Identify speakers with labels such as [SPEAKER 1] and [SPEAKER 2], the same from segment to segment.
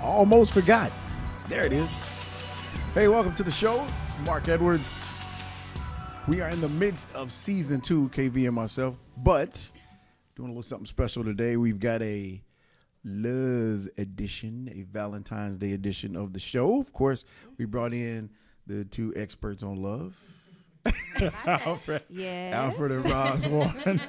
[SPEAKER 1] Almost forgot. There it is. Hey, welcome to the show. It's Mark Edwards. We are in the midst of season 2, KV and myself, but doing a little something special today. We've got a love edition, a Valentine's Day edition of the show. Of course, we brought in the two experts on love. Alfred and Roz Warren.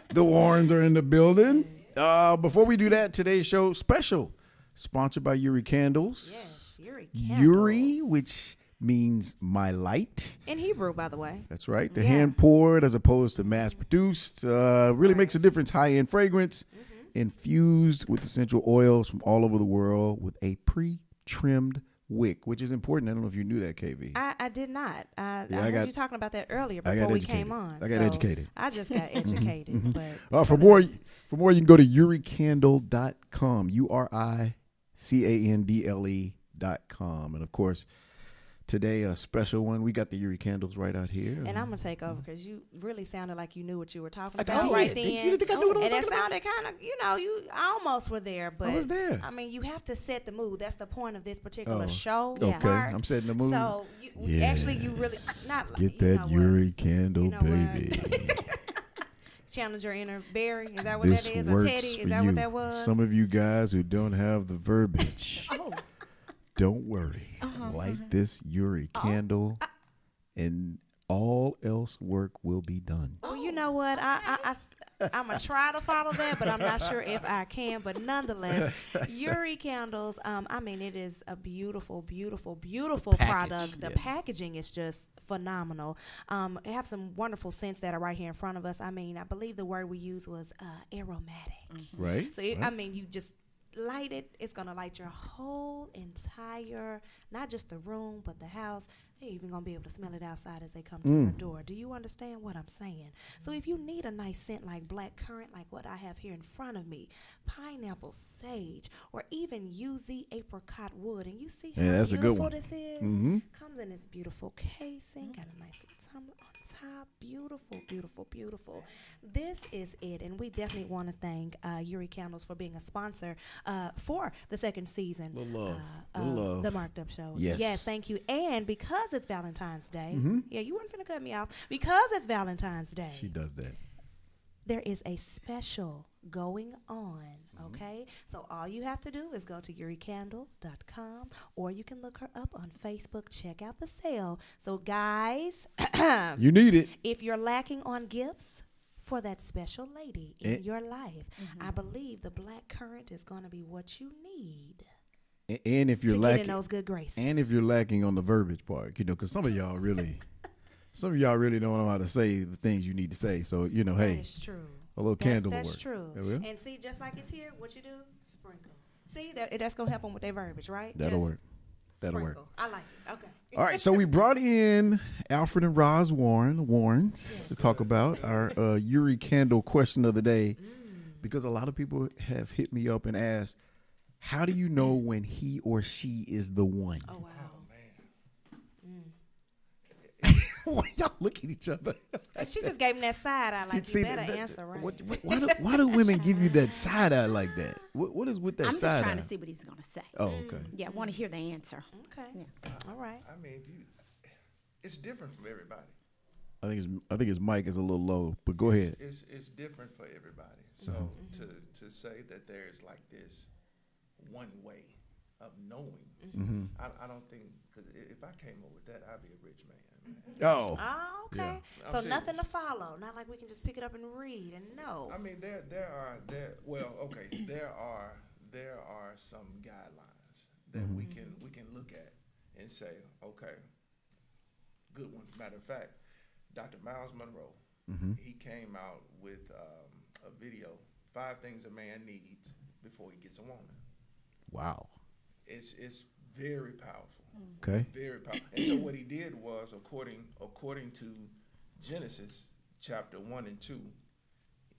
[SPEAKER 1] The Warrens are in the building. Before we do that, today's show special, sponsored by Yuri Candles.
[SPEAKER 2] Yes, Yuri Candles.
[SPEAKER 1] Yuri, which means my light.
[SPEAKER 2] In Hebrew, by the way.
[SPEAKER 1] That's right. The hand poured as opposed to mass produced. Really makes a difference. High-end fragrance infused with essential oils from all over the world with a pre-trimmed wick, which is important. I don't know if you knew that, KV.
[SPEAKER 2] I did not. I heard you talking about that earlier
[SPEAKER 1] I
[SPEAKER 2] before we
[SPEAKER 1] educated.
[SPEAKER 2] came on.
[SPEAKER 1] I got educated.
[SPEAKER 2] I just got educated. But
[SPEAKER 1] For more, you can go to uricandle.com. uricandle.com. And of course, today a special one. We got the Yuri candles right out here.
[SPEAKER 2] And I'm gonna take over because you really sounded like you knew what you were talking
[SPEAKER 1] I
[SPEAKER 2] about
[SPEAKER 1] did.
[SPEAKER 2] right then.
[SPEAKER 1] You think I knew what I was
[SPEAKER 2] and it
[SPEAKER 1] talking
[SPEAKER 2] sounded kind of, you almost were there, but
[SPEAKER 1] I was there.
[SPEAKER 2] I mean, you have to set the mood. That's the point of this particular show.
[SPEAKER 1] Okay,
[SPEAKER 2] Mark.
[SPEAKER 1] I'm setting the mood.
[SPEAKER 2] So actually, you really not
[SPEAKER 1] get that Yuri candle, baby.
[SPEAKER 2] Challenge your inner Barry. Is that what
[SPEAKER 1] This
[SPEAKER 2] that is?
[SPEAKER 1] works
[SPEAKER 2] A Teddy? Is
[SPEAKER 1] for
[SPEAKER 2] that
[SPEAKER 1] you.
[SPEAKER 2] what that was?
[SPEAKER 1] Some of you guys who don't have the verbiage, don't worry. Light this Yuri candle, and all else work will be done.
[SPEAKER 2] Well, you know what? I'm going to try to follow that, but I'm not sure if I can. But nonetheless, Yuri Candles, I mean, it is a beautiful, beautiful, beautiful product. The packaging is just phenomenal. They have some wonderful scents that are right here in front of us. I mean, I believe the word we used was aromatic.
[SPEAKER 1] Right.
[SPEAKER 2] So, I mean, you just light it. It's going to light your whole entire, not just the room, but the house. They're even going to be able to smell it outside as they come to your door. Do you understand what I'm saying? So if you need a nice scent like black currant, like what I have here in front of me, pineapple sage, or even UZ apricot wood, and you see how
[SPEAKER 1] that's a good
[SPEAKER 2] beautiful
[SPEAKER 1] one.
[SPEAKER 2] this is? Comes in this beautiful casing, got a nice little tumbler on top. Beautiful, beautiful, beautiful. This is it, and we definitely want to thank Yuri Candles for being a sponsor for the second season.
[SPEAKER 1] Little love.
[SPEAKER 2] The Marked Up Show.
[SPEAKER 1] Yes,
[SPEAKER 2] thank you. And because it's Valentine's Day, you weren't going to cut me off. Because it's Valentine's Day.
[SPEAKER 1] She does that.
[SPEAKER 2] There is a special going on, okay? So all you have to do is go to uricandle.com, or you can look her up on Facebook. Check out the sale. So, guys,
[SPEAKER 1] you need it.
[SPEAKER 2] If you're lacking on gifts for that special lady in your life, I believe the black currant is going to be what you need.
[SPEAKER 1] And if you're
[SPEAKER 2] to
[SPEAKER 1] lacking
[SPEAKER 2] get in those good graces.
[SPEAKER 1] And if you're lacking on the verbiage part, because some of y'all really don't know how to say the things you need to say. So, hey,
[SPEAKER 2] that's true.
[SPEAKER 1] A little candle will work.
[SPEAKER 2] That's true. And see, just like it's here, what you do? Sprinkle. See, that's going to help them with their verbiage, right?
[SPEAKER 1] That'll work. That'll
[SPEAKER 2] sprinkle.
[SPEAKER 1] work.
[SPEAKER 2] I like it. Okay.
[SPEAKER 1] All right, so we brought in Alfred and Roz Warren, the Warrens, to talk about our Yuri Candle question of the day, because a lot of people have hit me up and asked, how do you know when he or she is the one?
[SPEAKER 2] Oh, wow.
[SPEAKER 1] Why y'all look at each other?
[SPEAKER 2] She just gave him that side eye, like, you better answer right.
[SPEAKER 1] Why do women give you that side eye like that? What is with that
[SPEAKER 3] I'm
[SPEAKER 1] side eye?
[SPEAKER 3] just trying to see what he's going to say.
[SPEAKER 1] Oh, okay.
[SPEAKER 3] Yeah, I want to hear the answer.
[SPEAKER 2] Okay.
[SPEAKER 3] Yeah.
[SPEAKER 2] All right.
[SPEAKER 4] I mean, it's different from everybody.
[SPEAKER 1] I think his mic is a little low, but go ahead.
[SPEAKER 4] It's different for everybody. So to say that there's like this one way of knowing, I don't think, because if I came up with that, I'd be a rich man.
[SPEAKER 1] Oh,
[SPEAKER 2] okay.
[SPEAKER 4] Yeah.
[SPEAKER 2] So
[SPEAKER 4] I'm
[SPEAKER 2] nothing
[SPEAKER 4] serious.
[SPEAKER 2] to follow. Not like we can just pick it up and read and know.
[SPEAKER 4] I mean, there are some guidelines that we can look at and say, okay, good one. Matter of fact, Dr. Miles Monroe, he came out with a video, 5 things a man needs before he gets a woman.
[SPEAKER 1] wow.
[SPEAKER 4] It's very powerful.
[SPEAKER 1] Okay.
[SPEAKER 4] Very powerful. And so what he did was, according to Genesis chapter 1 and 2,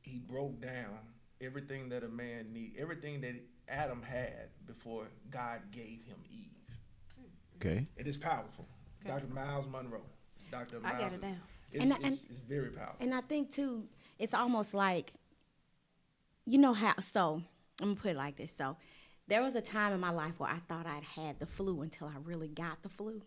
[SPEAKER 4] he broke down everything that a man needs, everything that Adam had before God gave him Eve.
[SPEAKER 1] Okay.
[SPEAKER 4] It is powerful.
[SPEAKER 2] Okay.
[SPEAKER 4] Dr. Miles Monroe. Dr.
[SPEAKER 2] I
[SPEAKER 4] Miles.
[SPEAKER 2] got it down.
[SPEAKER 4] It's very powerful.
[SPEAKER 3] And I think, too, it's almost like, you know how, so I'm going to put it like this. So There was a time in my life where I thought I'd had the flu until I really got the flu.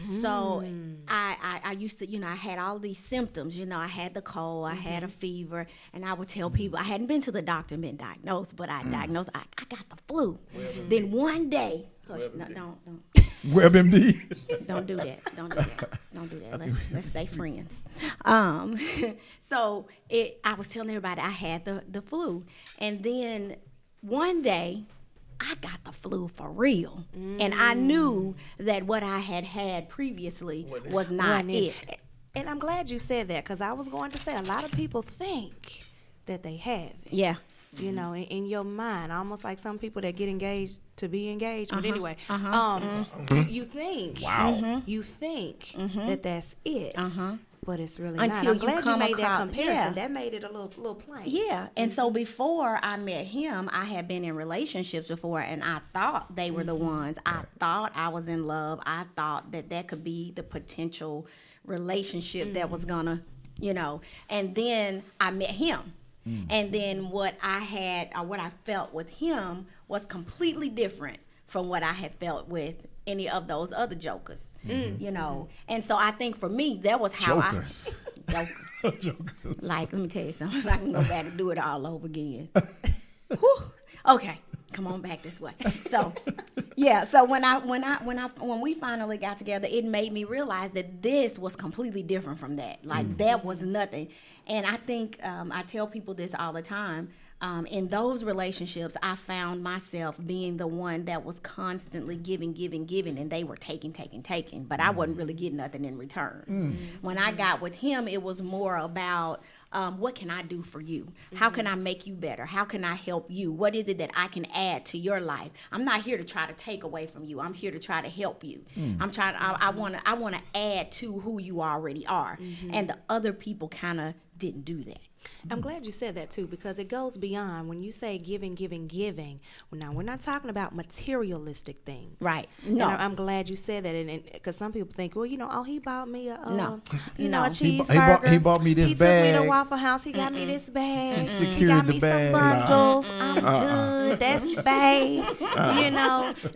[SPEAKER 3] So I used to, I had all these symptoms. I had the cold, I had a fever, and I would tell people I hadn't been to the doctor and been diagnosed, but I diagnosed I got the flu. Then one day, don't
[SPEAKER 1] WebMD.
[SPEAKER 3] don't do that. Don't do that. Let's stay friends. So I was telling everybody I had the flu, and then one day I got the flu for real, and I knew that what I had previously was not it.
[SPEAKER 2] And I'm glad you said that, because I was going to say a lot of people think that they have it.
[SPEAKER 3] Yeah.
[SPEAKER 2] In your mind, almost like some people that get engaged to be engaged. But anyway, you think, you think that that's it, but it's really not.
[SPEAKER 3] Until
[SPEAKER 2] I'm glad you made that comparison.
[SPEAKER 3] Yeah.
[SPEAKER 2] That made it a little plain.
[SPEAKER 3] Yeah, and so before I met him, I had been in relationships before, and I thought they were the ones. I thought I was in love. I thought that could be the potential relationship that was gonna, and then I met him. And then what I felt with him was completely different from what I had felt with any of those other jokers, And so I think for me, that was how
[SPEAKER 1] Jokers.
[SPEAKER 3] Jokers. Like, let me tell you something. If I can go back and do it all over again. Whew. Okay, come on back this way. So, yeah. So when we finally got together, it made me realize that this was completely different from that. Like that was nothing. And I think I tell people this all the time. In those relationships, I found myself being the one that was constantly giving, and they were taking, but I wasn't really getting nothing in return. When I got with him, it was more about what can I do for you? How can I make you better? How can I help you? What is it that I can add to your life? I'm not here to try to take away from you. I'm here to try to help you. I want to add to who you already are. And the other people kind of didn't do that.
[SPEAKER 2] I'm glad you said that too, because it goes beyond when you say giving. Now we're not talking about materialistic things,
[SPEAKER 3] right? No,
[SPEAKER 2] and I'm glad you said that, and because some people think, well, he bought me a
[SPEAKER 3] no,
[SPEAKER 2] a cheeseburger.
[SPEAKER 1] He bought me this bag.
[SPEAKER 2] He took me to Waffle House. He got me this bag. He got me
[SPEAKER 1] bag.
[SPEAKER 2] some bundles. I'm good. That's babe.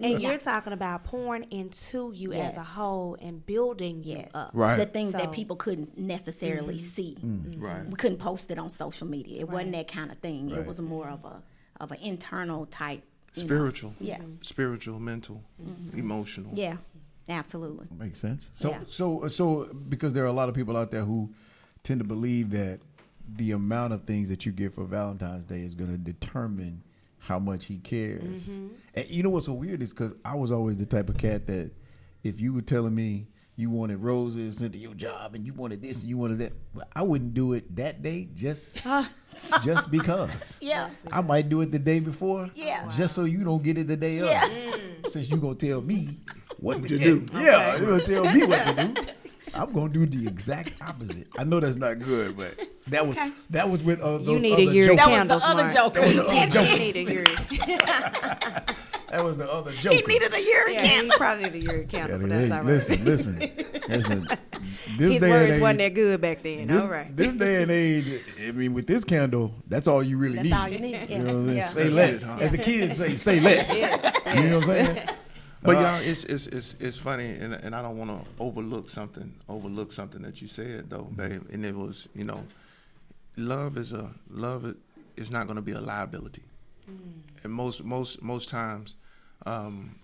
[SPEAKER 2] And you're talking about pouring into you as a whole and building you up.
[SPEAKER 1] Right.
[SPEAKER 3] The things that people couldn't necessarily see.
[SPEAKER 4] Right.
[SPEAKER 3] We couldn't post it on social media. It wasn't that kind of thing. It was more of an internal type.
[SPEAKER 4] Spiritual.
[SPEAKER 3] Yeah.
[SPEAKER 4] Spiritual, mental, emotional.
[SPEAKER 3] Yeah. Absolutely.
[SPEAKER 1] Makes sense. So because there are a lot of people out there who tend to believe that the amount of things that you get for Valentine's Day is going to determine how much he cares. And you know what's so weird is because I was always the type of cat that if you were telling me you wanted roses sent to your job and you wanted this and you wanted that, but I wouldn't do it that day just because.
[SPEAKER 3] Yeah.
[SPEAKER 1] I might do it the day before.
[SPEAKER 3] Yeah.
[SPEAKER 1] Just so you don't get it the day of. Since you gonna tell me what to do.
[SPEAKER 2] Okay.
[SPEAKER 1] Yeah, you gonna tell me what to do. I'm gonna do the exact opposite. I know that's not good, but that was with those
[SPEAKER 2] You need
[SPEAKER 1] other
[SPEAKER 2] a Yuri
[SPEAKER 1] jokers.
[SPEAKER 2] candle,
[SPEAKER 3] That was the other joker.
[SPEAKER 1] That was the other joker.
[SPEAKER 2] You need a Yuri.
[SPEAKER 1] That was the other joker.
[SPEAKER 3] He needed a Yuri
[SPEAKER 2] Yeah,
[SPEAKER 3] candle.
[SPEAKER 2] he probably need a Yuri candle, but that's all right.
[SPEAKER 1] Listen. This
[SPEAKER 2] His
[SPEAKER 1] day
[SPEAKER 2] words
[SPEAKER 1] and
[SPEAKER 2] wasn't
[SPEAKER 1] age,
[SPEAKER 2] that good back then.
[SPEAKER 1] this,
[SPEAKER 2] All right.
[SPEAKER 1] this day and age, I mean, with this candle, that's all you really
[SPEAKER 3] That's
[SPEAKER 1] need.
[SPEAKER 3] all you need. Yeah.
[SPEAKER 1] You know what I mean?
[SPEAKER 3] Yeah.
[SPEAKER 1] Say
[SPEAKER 4] That's
[SPEAKER 1] less.
[SPEAKER 4] it, huh?
[SPEAKER 1] As the kids say less. You know what I'm saying?
[SPEAKER 4] But y'all, it's funny, and I don't want to overlook something that you said though, babe. And it was, love is not going to be a liability. And most times,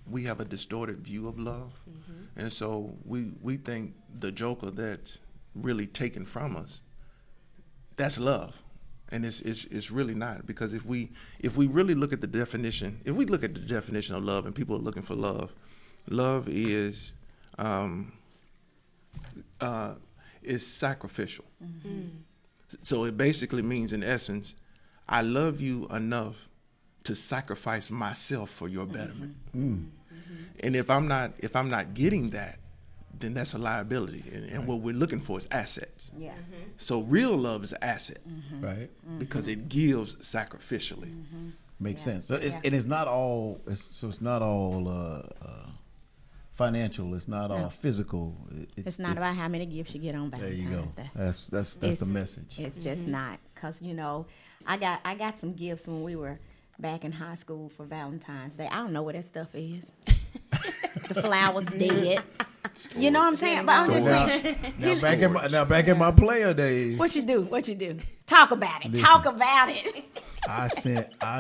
[SPEAKER 4] we have a distorted view of love, and so we think the joker that's really taken from us, that's love. And it's really not, because if we really look at the definition, of love, and people are looking for love is sacrificial. So it basically means, in essence, I love you enough to sacrifice myself for your betterment. And if I'm not getting that, then that's a liability. And what we're looking for is assets.
[SPEAKER 3] Yeah.
[SPEAKER 4] So real love is an asset,
[SPEAKER 1] Right.
[SPEAKER 4] because it gives sacrificially.
[SPEAKER 1] Makes sense. So it's not all. It's not all financial. It's not all physical.
[SPEAKER 3] It's not about how many gifts you get on
[SPEAKER 1] There you go.
[SPEAKER 3] Valentine's Day.
[SPEAKER 1] That's the message.
[SPEAKER 3] It's just not, because I got some gifts when we were back in high school for Valentine's Day. I don't know what that stuff is. The flowers dead. You know what I'm saying? But I'm just saying.
[SPEAKER 1] Now back in my player days.
[SPEAKER 3] What you do? Talk about it.
[SPEAKER 1] Listen.
[SPEAKER 3] Talk about it.
[SPEAKER 1] I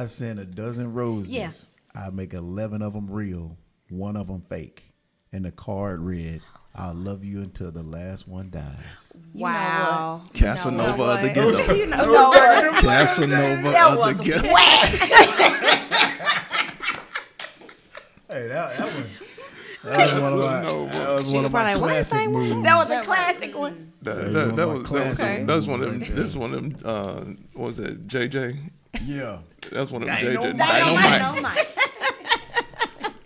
[SPEAKER 1] sent a dozen roses.
[SPEAKER 3] Yeah.
[SPEAKER 1] I make 11 of them real, 1 of them fake, and the card read, "I'll love you until the last one dies."
[SPEAKER 2] Wow.
[SPEAKER 4] Casanova of the ghetto.
[SPEAKER 3] You know what?
[SPEAKER 4] Casanova
[SPEAKER 3] That
[SPEAKER 4] of
[SPEAKER 3] was
[SPEAKER 4] the ghetto.
[SPEAKER 3] whack.
[SPEAKER 1] Hey, that was one of my, classic moves.
[SPEAKER 3] That was a classic one.
[SPEAKER 4] That's one of them. This one of them. What was that? JJ.
[SPEAKER 1] Yeah.
[SPEAKER 4] That's one of them. JJ.
[SPEAKER 3] Dynamite.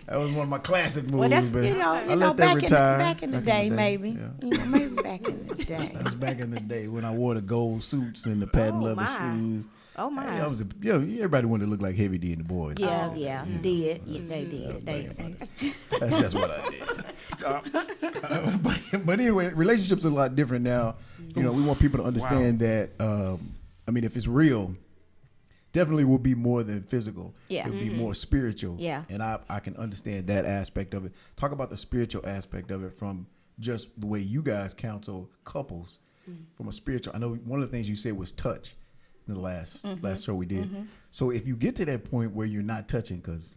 [SPEAKER 1] That was one of my classic moves.
[SPEAKER 3] Well, that's,
[SPEAKER 1] man.
[SPEAKER 3] you
[SPEAKER 1] I
[SPEAKER 3] know,
[SPEAKER 1] let that retire.
[SPEAKER 3] back in the day, maybe.
[SPEAKER 1] Yeah.
[SPEAKER 3] You know, maybe back in the day.
[SPEAKER 1] That was back in the day when I wore the gold suits and the patent leather
[SPEAKER 2] my.
[SPEAKER 1] shoes.
[SPEAKER 2] Oh my.
[SPEAKER 1] Hey, everybody wanted to look like Heavy D and the boys.
[SPEAKER 3] Yeah, did. Yeah, they did.
[SPEAKER 1] That's just what I did. But anyway, relationships are a lot different now. You know, we want people to understand that. I mean, if it's real, definitely will be more than physical.
[SPEAKER 3] Yeah.
[SPEAKER 1] It'll be more spiritual.
[SPEAKER 3] Yeah.
[SPEAKER 1] And I can understand that aspect of it. Talk about the spiritual aspect of it from just the way you guys counsel couples from a spiritual. I know one of the things you said was touch in the last show we did. So if you get to that point where you're not touching, because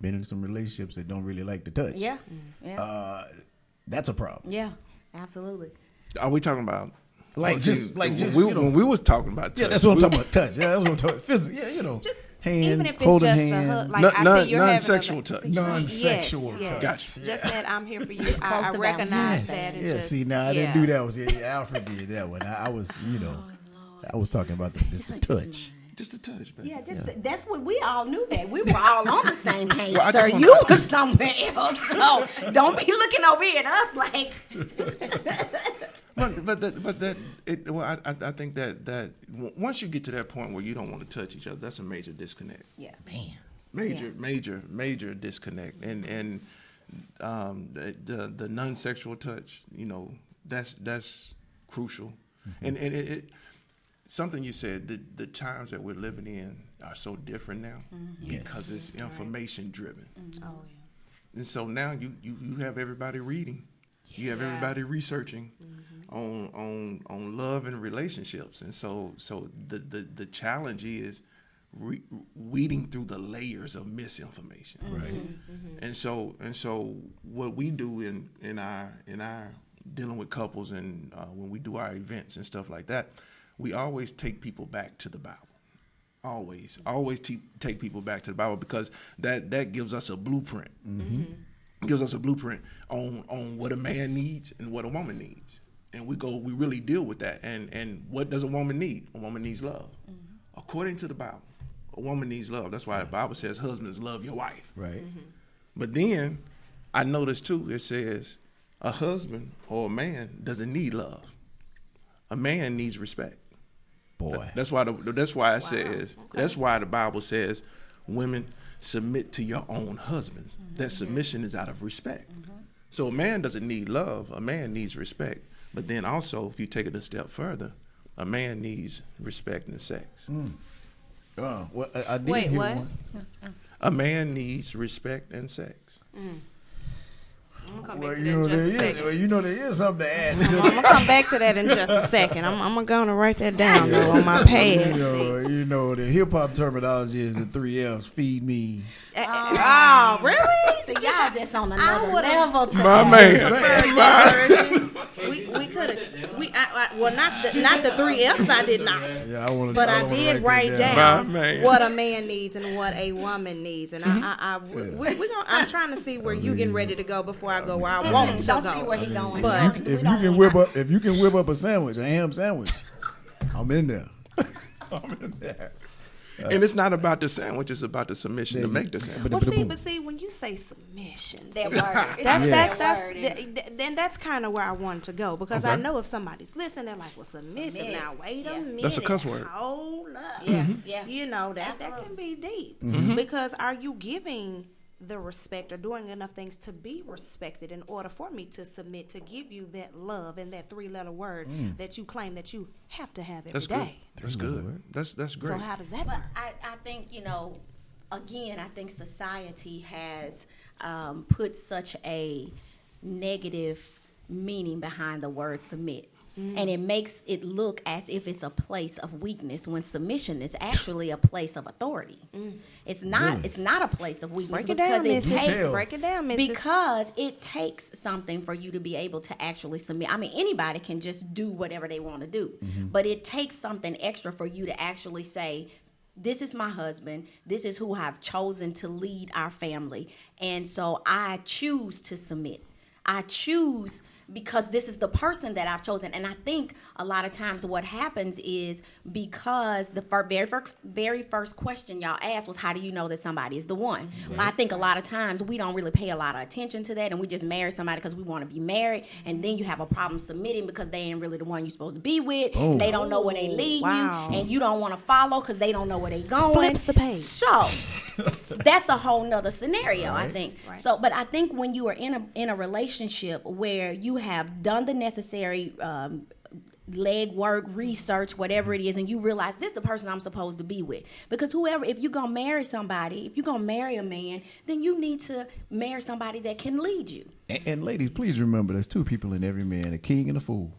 [SPEAKER 1] been in some relationships that don't really like to touch.
[SPEAKER 3] Yeah.
[SPEAKER 1] That's a problem.
[SPEAKER 3] Yeah, absolutely.
[SPEAKER 4] Are we talking about?
[SPEAKER 1] When
[SPEAKER 4] we was talking about touch.
[SPEAKER 1] Yeah, that's what I'm talking about. Touch. Yeah, that's what I'm talking about. Physical. Yeah, you know.
[SPEAKER 2] Just
[SPEAKER 1] hand,
[SPEAKER 2] even if it's
[SPEAKER 1] holding
[SPEAKER 2] just
[SPEAKER 1] hand.
[SPEAKER 2] a hug, like I see you're
[SPEAKER 4] non-sexual
[SPEAKER 2] having
[SPEAKER 4] touch.
[SPEAKER 1] Non-sexual touch.
[SPEAKER 2] Yes.
[SPEAKER 4] Gotcha.
[SPEAKER 2] Just that I'm here for you. I recognize that. And just,
[SPEAKER 1] see, now I didn't do that. Alfred did that one. I was, I was talking about just the touch.
[SPEAKER 4] Just a touch, baby.
[SPEAKER 3] Yeah, that's what we all knew that. We were all on the same page,
[SPEAKER 4] Well,
[SPEAKER 3] sir. You were somewhere else. So don't be looking over here at us like.
[SPEAKER 4] I think that once you get to that point where you don't want to touch each other, that's a major disconnect.
[SPEAKER 3] Yeah.
[SPEAKER 4] Major disconnect. And the non-sexual touch, that's crucial. And it something you said, the times that we're living in are so different now because it's information driven.
[SPEAKER 2] Oh yeah.
[SPEAKER 4] And so now you have everybody reading. You have everybody researching on love and relationships. And so the challenge is weeding through the layers of misinformation. Right. And so what we do in our dealing with couples and when we do our events and stuff like that, we always take people back to the Bible. Always take people back to the Bible because that gives us a blueprint. Gives us a blueprint on what a man needs and what a woman needs. And we really deal with that. And what does a woman need? A woman needs love. According to the Bible, a woman needs love. That's why the Bible says husbands love your wife. Right. But then I noticed too, it says a husband or a man doesn't need love. A man needs respect.
[SPEAKER 1] Boy.
[SPEAKER 4] That's why it says, that's why the Bible says women submit to your own husbands. That submission is out of respect. So a man doesn't need love, a man needs respect. But then also, if you take it a step further, a man needs respect and sex.
[SPEAKER 1] Well, I did
[SPEAKER 2] Wait,
[SPEAKER 1] hear
[SPEAKER 2] what?
[SPEAKER 1] one.
[SPEAKER 4] A man needs respect and sex.
[SPEAKER 2] I'm gonna come back to that in just a second.
[SPEAKER 1] There is something to add.
[SPEAKER 2] I'm gonna come back to that in just a second. I'm gonna write that down though on my pad.
[SPEAKER 1] The hip hop terminology is the 3 F's: feed me.
[SPEAKER 2] Oh, really?
[SPEAKER 3] So y'all just on another level today.
[SPEAKER 4] My man.
[SPEAKER 2] We could have. Well, not the 3 F's. I did not.
[SPEAKER 1] Yeah,
[SPEAKER 2] But I did write down
[SPEAKER 4] My man.
[SPEAKER 2] what a man needs and what a woman needs, and I'm trying to see where you getting ready to go before I go where I want to
[SPEAKER 3] Don't
[SPEAKER 2] go.
[SPEAKER 3] see where he going.
[SPEAKER 2] But
[SPEAKER 1] If you can whip up a sandwich, a ham sandwich, I'm in there.
[SPEAKER 4] And it's not about the sandwich; it's about the submission to make the sandwich.
[SPEAKER 2] But see, when you say submission,
[SPEAKER 3] That word.
[SPEAKER 2] then that's kind of where I wanted to go because I know if somebody's listening, they're like, "Well, submissive." Now, wait a minute.
[SPEAKER 4] That's a cuss word.
[SPEAKER 2] Hold up.
[SPEAKER 3] Yeah.
[SPEAKER 2] You know that can be deep
[SPEAKER 1] Mm-hmm.
[SPEAKER 2] because are you giving the respect or doing enough things to be respected in order for me to submit, to give you that love and that 3-letter word that you claim that you have to have every day.
[SPEAKER 4] That's good. That's great.
[SPEAKER 2] So how does that
[SPEAKER 3] But
[SPEAKER 2] work?
[SPEAKER 3] I think, again, I think society has put such a negative meaning behind the word submit. And it makes it look as if it's a place of weakness when submission is actually a place of authority. It's not. It's not a place of weakness
[SPEAKER 2] Break it down, Mrs.
[SPEAKER 3] because it takes something for you to be able to actually submit. I mean, anybody can just do whatever they want to do, but it takes something extra for you to actually say, this is my husband. This is who I've chosen to lead our family. And so I choose to submit. I choose because this is the person that I've chosen. And I think a lot of times what happens is because the very first question y'all asked was, how do you know that somebody is the one? Right. I think a lot of times we don't really pay a lot of attention to that, and we just marry somebody because we want to be married, and then you have a problem submitting because they ain't really the one you're supposed to be with. Boom. They don't know where they lead you, and you don't want to follow because they don't know where they going.
[SPEAKER 2] Flips the page.
[SPEAKER 3] So that's a whole nother scenario,
[SPEAKER 1] right.
[SPEAKER 3] I think.
[SPEAKER 2] Right.
[SPEAKER 3] So, but I think when you are in a relationship where you have done the necessary legwork, research, whatever it is, and you realize this is the person I'm supposed to be with. Because if you're going to marry somebody, if you're going to marry a man, then you need to marry somebody that can lead you.
[SPEAKER 1] And ladies, please remember there's two people in every man, a king and a fool.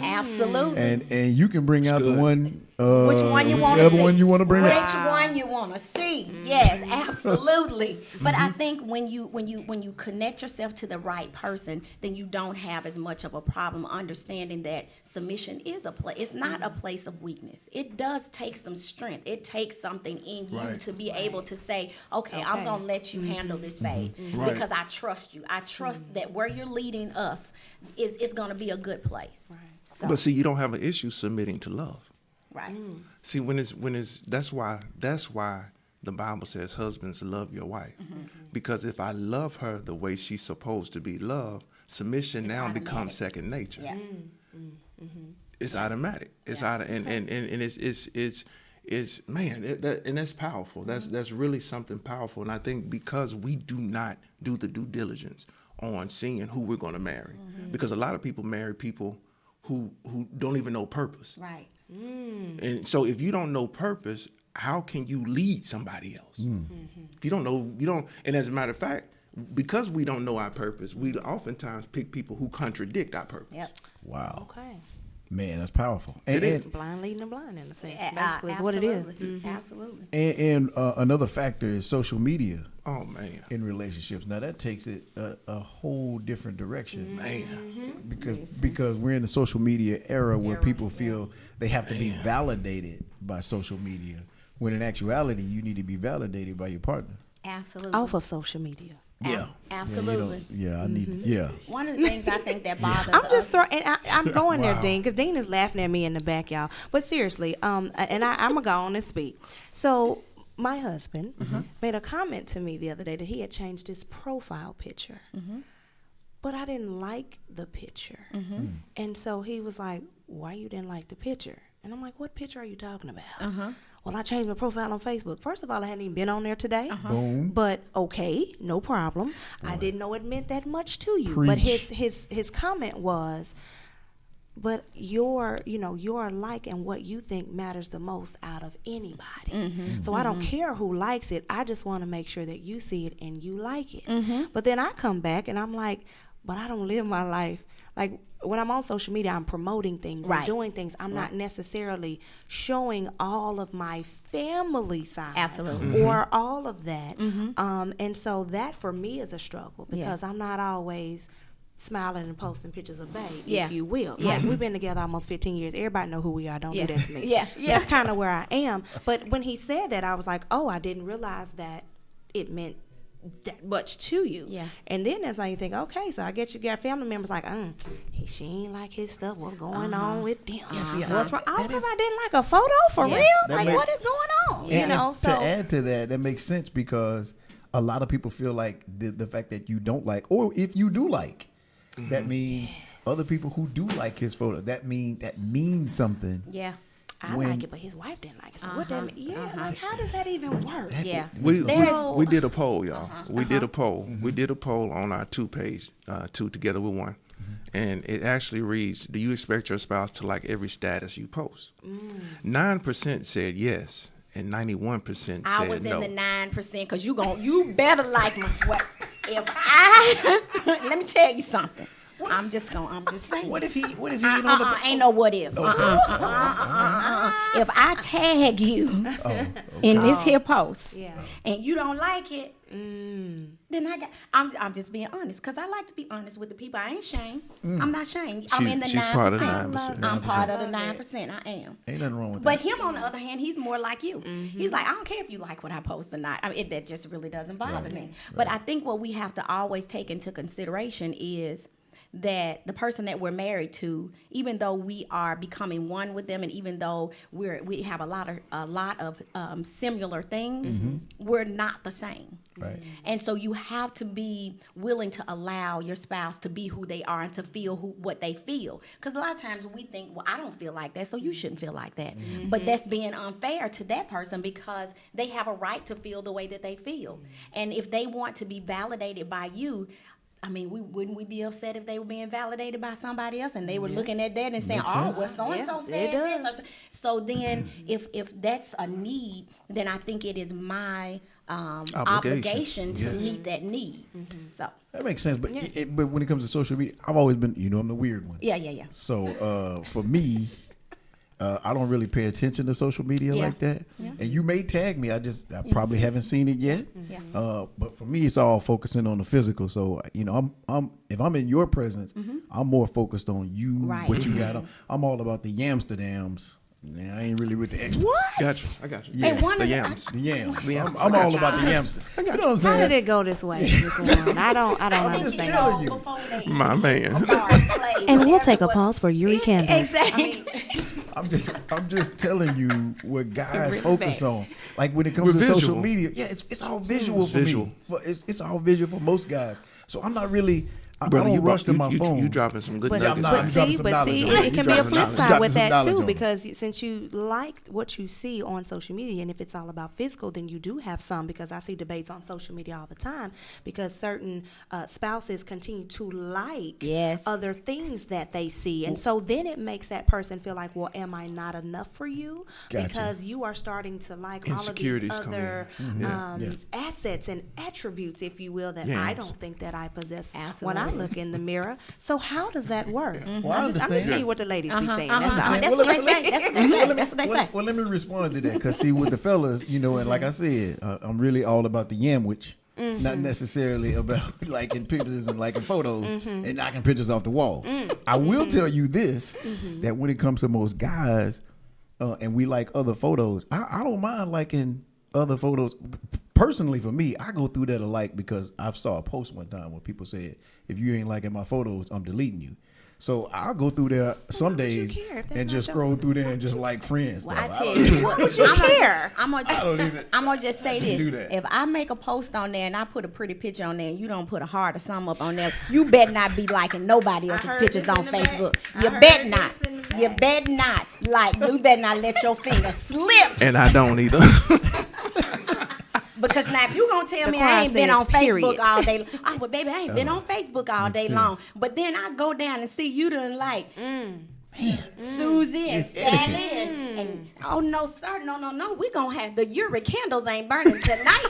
[SPEAKER 3] Absolutely.
[SPEAKER 1] And you can bring out the one.
[SPEAKER 3] Which one you want to see?
[SPEAKER 1] The other one you want to bring out.
[SPEAKER 3] Which one you want to see? Yes, absolutely. But I think when you connect yourself to the right person, then you don't have as much of a problem understanding that submission is a place. It's not a place of weakness. It does take some strength. It takes something in you to be able to say, okay, I'm gonna let you handle this, babe, because I trust you. I trust that where you're leading us is gonna be a good place. Right. So,
[SPEAKER 4] but see, you don't have an issue submitting to love.
[SPEAKER 3] Right.
[SPEAKER 4] See, that's why the Bible says, husbands, love your wife. Because if I love her the way she's supposed to be loved, submission it's now automatic. Becomes second nature. Yeah. It's automatic. It's it's man, and that's powerful. That's really something powerful. And I think because we do not do the due diligence on seeing who we're going to marry, because a lot of people marry people who don't even know purpose.
[SPEAKER 3] Right.
[SPEAKER 4] And so if you don't know purpose, how can you lead somebody else? If you don't know, and as a matter of fact, because we don't know our purpose, we oftentimes pick people who contradict our purpose.
[SPEAKER 3] Yep.
[SPEAKER 1] Wow.
[SPEAKER 2] Okay.
[SPEAKER 1] Man, that's powerful.
[SPEAKER 2] And blind leading the blind, in a sense. Basically, is what it is.
[SPEAKER 3] Absolutely.
[SPEAKER 1] And another factor is social media.
[SPEAKER 4] Oh, man.
[SPEAKER 1] In relationships. Now, that takes it a whole different direction.
[SPEAKER 4] Man.
[SPEAKER 1] Because we're in the social media era where people feel they have to be validated by social media, when in actuality, you need to be validated by your partner.
[SPEAKER 3] Absolutely.
[SPEAKER 2] Off of social media.
[SPEAKER 1] Yeah.
[SPEAKER 3] Absolutely.
[SPEAKER 1] I need.
[SPEAKER 3] One of the things I think that bothers
[SPEAKER 2] I'm just
[SPEAKER 3] us.
[SPEAKER 2] I'm going there, Dean, because Dean is laughing at me in the back, y'all. But seriously, and I'm gonna go on and speak. So my husband made a comment to me the other day that he had changed his profile picture, but I didn't like the picture, and so he was like, "Why you didn't like the picture?" And I'm like, "What picture are you talking about?" Well, I changed my profile on Facebook. First of all, I hadn't even been on there today.
[SPEAKER 1] Boom.
[SPEAKER 2] But okay, no problem. Boy. I didn't know it meant that much to you.
[SPEAKER 1] Preach.
[SPEAKER 2] But his comment was, but your like and what you think matters the most out of anybody. So I don't care who likes it. I just want to make sure that you see it and you like it. But then I come back and I'm like, but I don't live my life. Like when I'm on social media, I'm promoting things and doing things. I'm not necessarily showing all of my family side.
[SPEAKER 3] Absolutely.
[SPEAKER 2] Or all of that. And so that for me is a struggle because I'm not always smiling and posting pictures of babe, if you will. Like we've been together almost 15 years. Everybody know who we are. Don't do that to me. That's kind of where I am. But when he said that, I was like, oh, I didn't realize that it meant that much to you. And then that's like you think, okay, so I guess you got family members like, she ain't like his stuff. What's going on with them? What's wrong? Oh, because I didn't like a photo for real? Like, what is going on? You know, so
[SPEAKER 1] to add to that makes sense because a lot of people feel like the fact that you don't like, or if you do like, that means other people who do like his photo, that means something.
[SPEAKER 2] I like it, but his wife didn't like it. So what that mean? Yeah, like how does that even work?
[SPEAKER 3] Yeah.
[SPEAKER 4] We did a poll, y'all. We did a poll. We did a poll on our 2-page, Two Together With One. And it actually reads, do you expect your spouse to like every status you post? 9% said yes, and 91% said no.
[SPEAKER 3] I was in the 9% because you better like my what if I let me tell you something. I'm just saying.
[SPEAKER 1] What if he ain't on the
[SPEAKER 3] ain't no what if. If I tag you in this here post and you don't like it, then I'm just being honest because I like to be honest with the people. I ain't shamed. I'm not shamed. I'm in the 9%.
[SPEAKER 4] She's part of the 9%.
[SPEAKER 3] I'm part of the 9%. I am.
[SPEAKER 1] Ain't nothing wrong with
[SPEAKER 3] but
[SPEAKER 1] that.
[SPEAKER 3] Him on the other hand, he's more like you. He's like, I don't care if you like what I post or not. I mean, that just really doesn't bother me. But I think what we have to always take into consideration is that the person that we're married to, even though we are becoming one with them, and even though we have a lot of similar things, we're not the same.
[SPEAKER 1] Right.
[SPEAKER 3] And so you have to be willing to allow your spouse to be who they are and to feel what they feel. Because a lot of times we think, well, I don't feel like that, so you shouldn't feel like that. But that's being unfair to that person because they have a right to feel the way that they feel. And if they want to be validated by you, I mean, wouldn't we be upset if they were being validated by somebody else and they were looking at that and saying, "Oh, well, so and so said this." So then, if that's a need, then I think it is my obligation to meet that need. So
[SPEAKER 1] that makes sense. But but when it comes to social media, I've always been, I'm the weird one.
[SPEAKER 3] Yeah.
[SPEAKER 1] So for me, I don't really pay attention to social media like that. Yeah. And you may tag me. I probably haven't seen it yet.
[SPEAKER 3] Yeah.
[SPEAKER 1] But for me, it's all focusing on the physical. So I'm if I'm in your presence, I'm more focused on you, what you got on. I'm all about the Amsterdams. Nah, I ain't really with the extras.
[SPEAKER 3] What?
[SPEAKER 4] I got you.
[SPEAKER 1] Yeah.
[SPEAKER 3] Hey,
[SPEAKER 1] the yams. I'm all about the yams. You know what I'm saying?
[SPEAKER 2] How did it go this way? This one? I don't understand.
[SPEAKER 1] telling you.
[SPEAKER 4] My man.
[SPEAKER 2] And we'll take a pause for Yuri Candle.
[SPEAKER 3] Exactly.
[SPEAKER 1] I'm just telling you what guys
[SPEAKER 3] really
[SPEAKER 1] focus on. Like when it comes to social media, it's all visual for me. It's all visual for most guys. So I'm not really.
[SPEAKER 4] Brother,
[SPEAKER 1] I don't rush to my phone.
[SPEAKER 4] You dropping some good
[SPEAKER 2] But
[SPEAKER 4] nuggets.
[SPEAKER 2] see, it can be a flip side with that too, because
[SPEAKER 1] it.
[SPEAKER 2] since you liked what you see on social media, and if it's all about physical, then you do have some. Because I see debates on social media all the time, because certain spouses continue to like other things that they see, and so then it makes that person feel like, well, am I not enough for you?
[SPEAKER 1] Gotcha.
[SPEAKER 2] Because you are starting to like all of these other assets and attributes, if you will, that I don't think that I possess when I look in the mirror. So how does that work?
[SPEAKER 1] Well,
[SPEAKER 2] I'm just telling you what the ladies be saying. That's all.
[SPEAKER 3] That's what they say. That's what they say.
[SPEAKER 1] Well, let me respond to that, because see, with the fellas, and like I said, I'm really all about the yamwich. Not necessarily about liking pictures and liking photos and knocking pictures off the wall. I will tell you this, that when it comes to most guys, and we like other photos, I don't mind liking other photos. Personally, for me, I go through that alike because I saw a post one time where people said, if you ain't liking my photos, I'm deleting you. So I'll go through there some days and just scroll through there and just like friends.
[SPEAKER 3] Well, I tell you what, would you care? I'm gonna just say this. If I make a post on there and I put a pretty picture on there and you don't put a heart or something up on there, you better not be liking nobody else's pictures on Facebook. You better not. You better not. You better not let your finger slip.
[SPEAKER 4] And I don't either.
[SPEAKER 3] Because now if you gonna tell me I ain't been on Facebook all day, well, baby, I ain't been on Facebook all day long. But then I go down and see you done like Susie and Sally and oh no, sir, no, we gonna have the Yuri candles ain't burning tonight.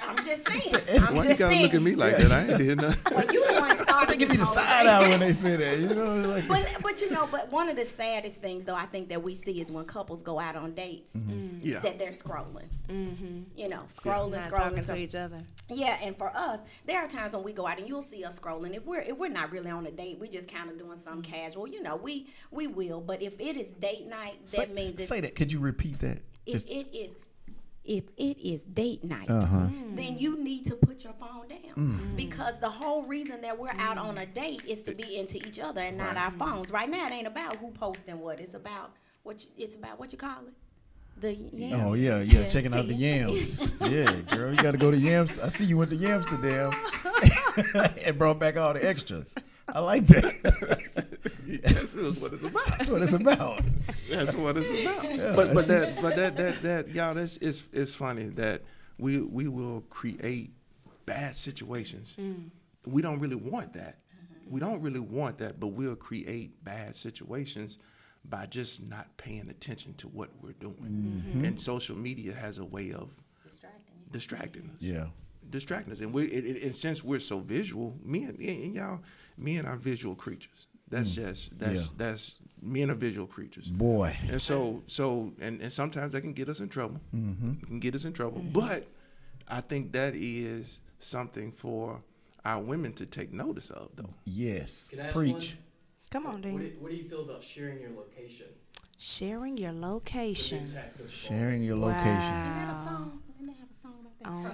[SPEAKER 3] I'm just saying.
[SPEAKER 4] Why you gotta look at me like that? I ain't did nothing.
[SPEAKER 3] Well, you the one started.
[SPEAKER 1] They give me the side eye when they say that,
[SPEAKER 3] But one of the saddest things though I think that we see is when couples go out on dates that they're scrolling. Scrolling
[SPEAKER 2] talking to each other.
[SPEAKER 3] Yeah, and for us, there are times when we go out and you'll see us scrolling. If we're not really on a date, we just kind of doing something casual. We will. But if it is date night, that means it's...
[SPEAKER 1] Say that. Could you repeat that?
[SPEAKER 3] If it is date night, then you need to put your phone down because the whole reason that we're out on a date is to be into each other and not our phones. Right now, it ain't about who posting what. It's about what you call it. The yams.
[SPEAKER 1] Oh yeah, checking out the yams. Yeah, girl, you got to go to Yams. I see you went to Amsterdam and brought back all the extras. I like that.
[SPEAKER 4] That's what it's about.
[SPEAKER 1] That's what it's about.
[SPEAKER 4] That's what it's about.
[SPEAKER 1] Yeah,
[SPEAKER 4] But that y'all, it's funny that we will create bad situations. We don't really want that. We don't really want that, but we'll create bad situations by just not paying attention to what we're doing. And social media has a way of distracting us.
[SPEAKER 1] Yeah.
[SPEAKER 4] Distracting us. And and since we're so visual, me and our visual creatures. That's me and our visual creatures.
[SPEAKER 1] Boy.
[SPEAKER 4] And so and sometimes that can get us in trouble. It can get us in trouble. But I think that is something for our women to take notice of, though.
[SPEAKER 1] Yes.
[SPEAKER 5] Can I ask
[SPEAKER 1] Preach.
[SPEAKER 5] one?
[SPEAKER 2] Come on, Dan.
[SPEAKER 5] What do you feel about sharing your location?
[SPEAKER 2] Sharing your location.
[SPEAKER 1] Sharing your location.
[SPEAKER 2] Wow.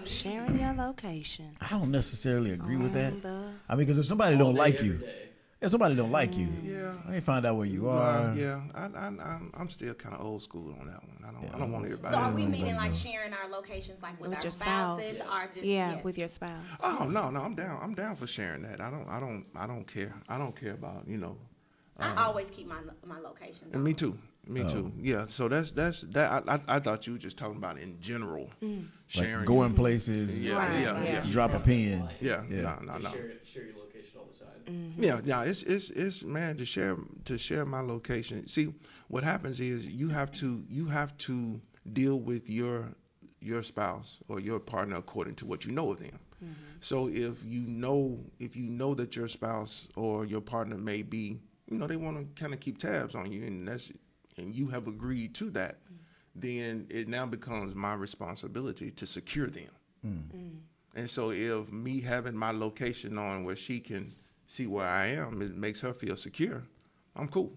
[SPEAKER 2] Sharing your location.
[SPEAKER 1] I don't necessarily agree with that.
[SPEAKER 2] On the-
[SPEAKER 1] I mean, because if somebody
[SPEAKER 5] All
[SPEAKER 1] don't
[SPEAKER 5] day,
[SPEAKER 1] like
[SPEAKER 5] every
[SPEAKER 1] you,
[SPEAKER 5] day.
[SPEAKER 1] if somebody don't like you,
[SPEAKER 4] Yeah.
[SPEAKER 1] I ain't find out where you are.
[SPEAKER 4] Yeah, I'm still kind of old school on that one. I don't want everybody.
[SPEAKER 3] So are we
[SPEAKER 1] Mm,
[SPEAKER 3] meaning
[SPEAKER 1] no.
[SPEAKER 3] like sharing our locations like with
[SPEAKER 2] With
[SPEAKER 3] our
[SPEAKER 2] your
[SPEAKER 3] spouses
[SPEAKER 2] spouse.
[SPEAKER 3] or just
[SPEAKER 2] Yeah, with your spouse.
[SPEAKER 4] Oh no, I'm down. I'm down for sharing that. I don't care. I don't care about
[SPEAKER 3] I always keep my locations.
[SPEAKER 4] And me too. Me
[SPEAKER 1] Oh.
[SPEAKER 4] too. Yeah. So that's that. I thought you were just talking about in general sharing.
[SPEAKER 1] Like going places,
[SPEAKER 4] Yeah,
[SPEAKER 2] Right,
[SPEAKER 4] yeah,
[SPEAKER 2] yeah.
[SPEAKER 4] yeah.
[SPEAKER 1] drop a pin.
[SPEAKER 4] Yeah.
[SPEAKER 1] Yeah.
[SPEAKER 4] No.
[SPEAKER 5] Share your location all the time.
[SPEAKER 4] Yeah. It's man to share my location. See, what happens is you have to deal with your spouse or your partner according to what you know of them. So if you know that your spouse or your partner may be, they want to kind of keep tabs on you, and you have agreed to that, then it now becomes my responsibility to secure them. And so if me having my location on where she can see where I am, it makes her feel secure, I'm cool.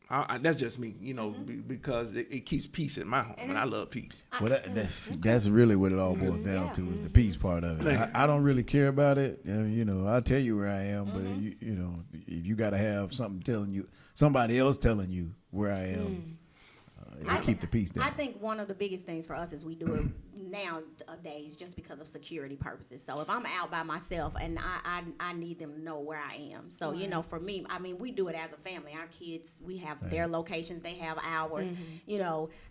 [SPEAKER 4] That's just me, because it keeps peace in my home, and I love peace.
[SPEAKER 1] Well, that's really what it all boils down to is the peace part of it. I don't really care about it. I'll tell you where I am, but if you got to have somebody else telling you where I am, it'll keep the peace down.
[SPEAKER 3] I think one of the biggest things for us is we do it nowadays just because of security purposes. So if I'm out by myself and I need them to know where I am. So, for me, I mean, we do it as a family. Our kids, we have their locations, they have ours,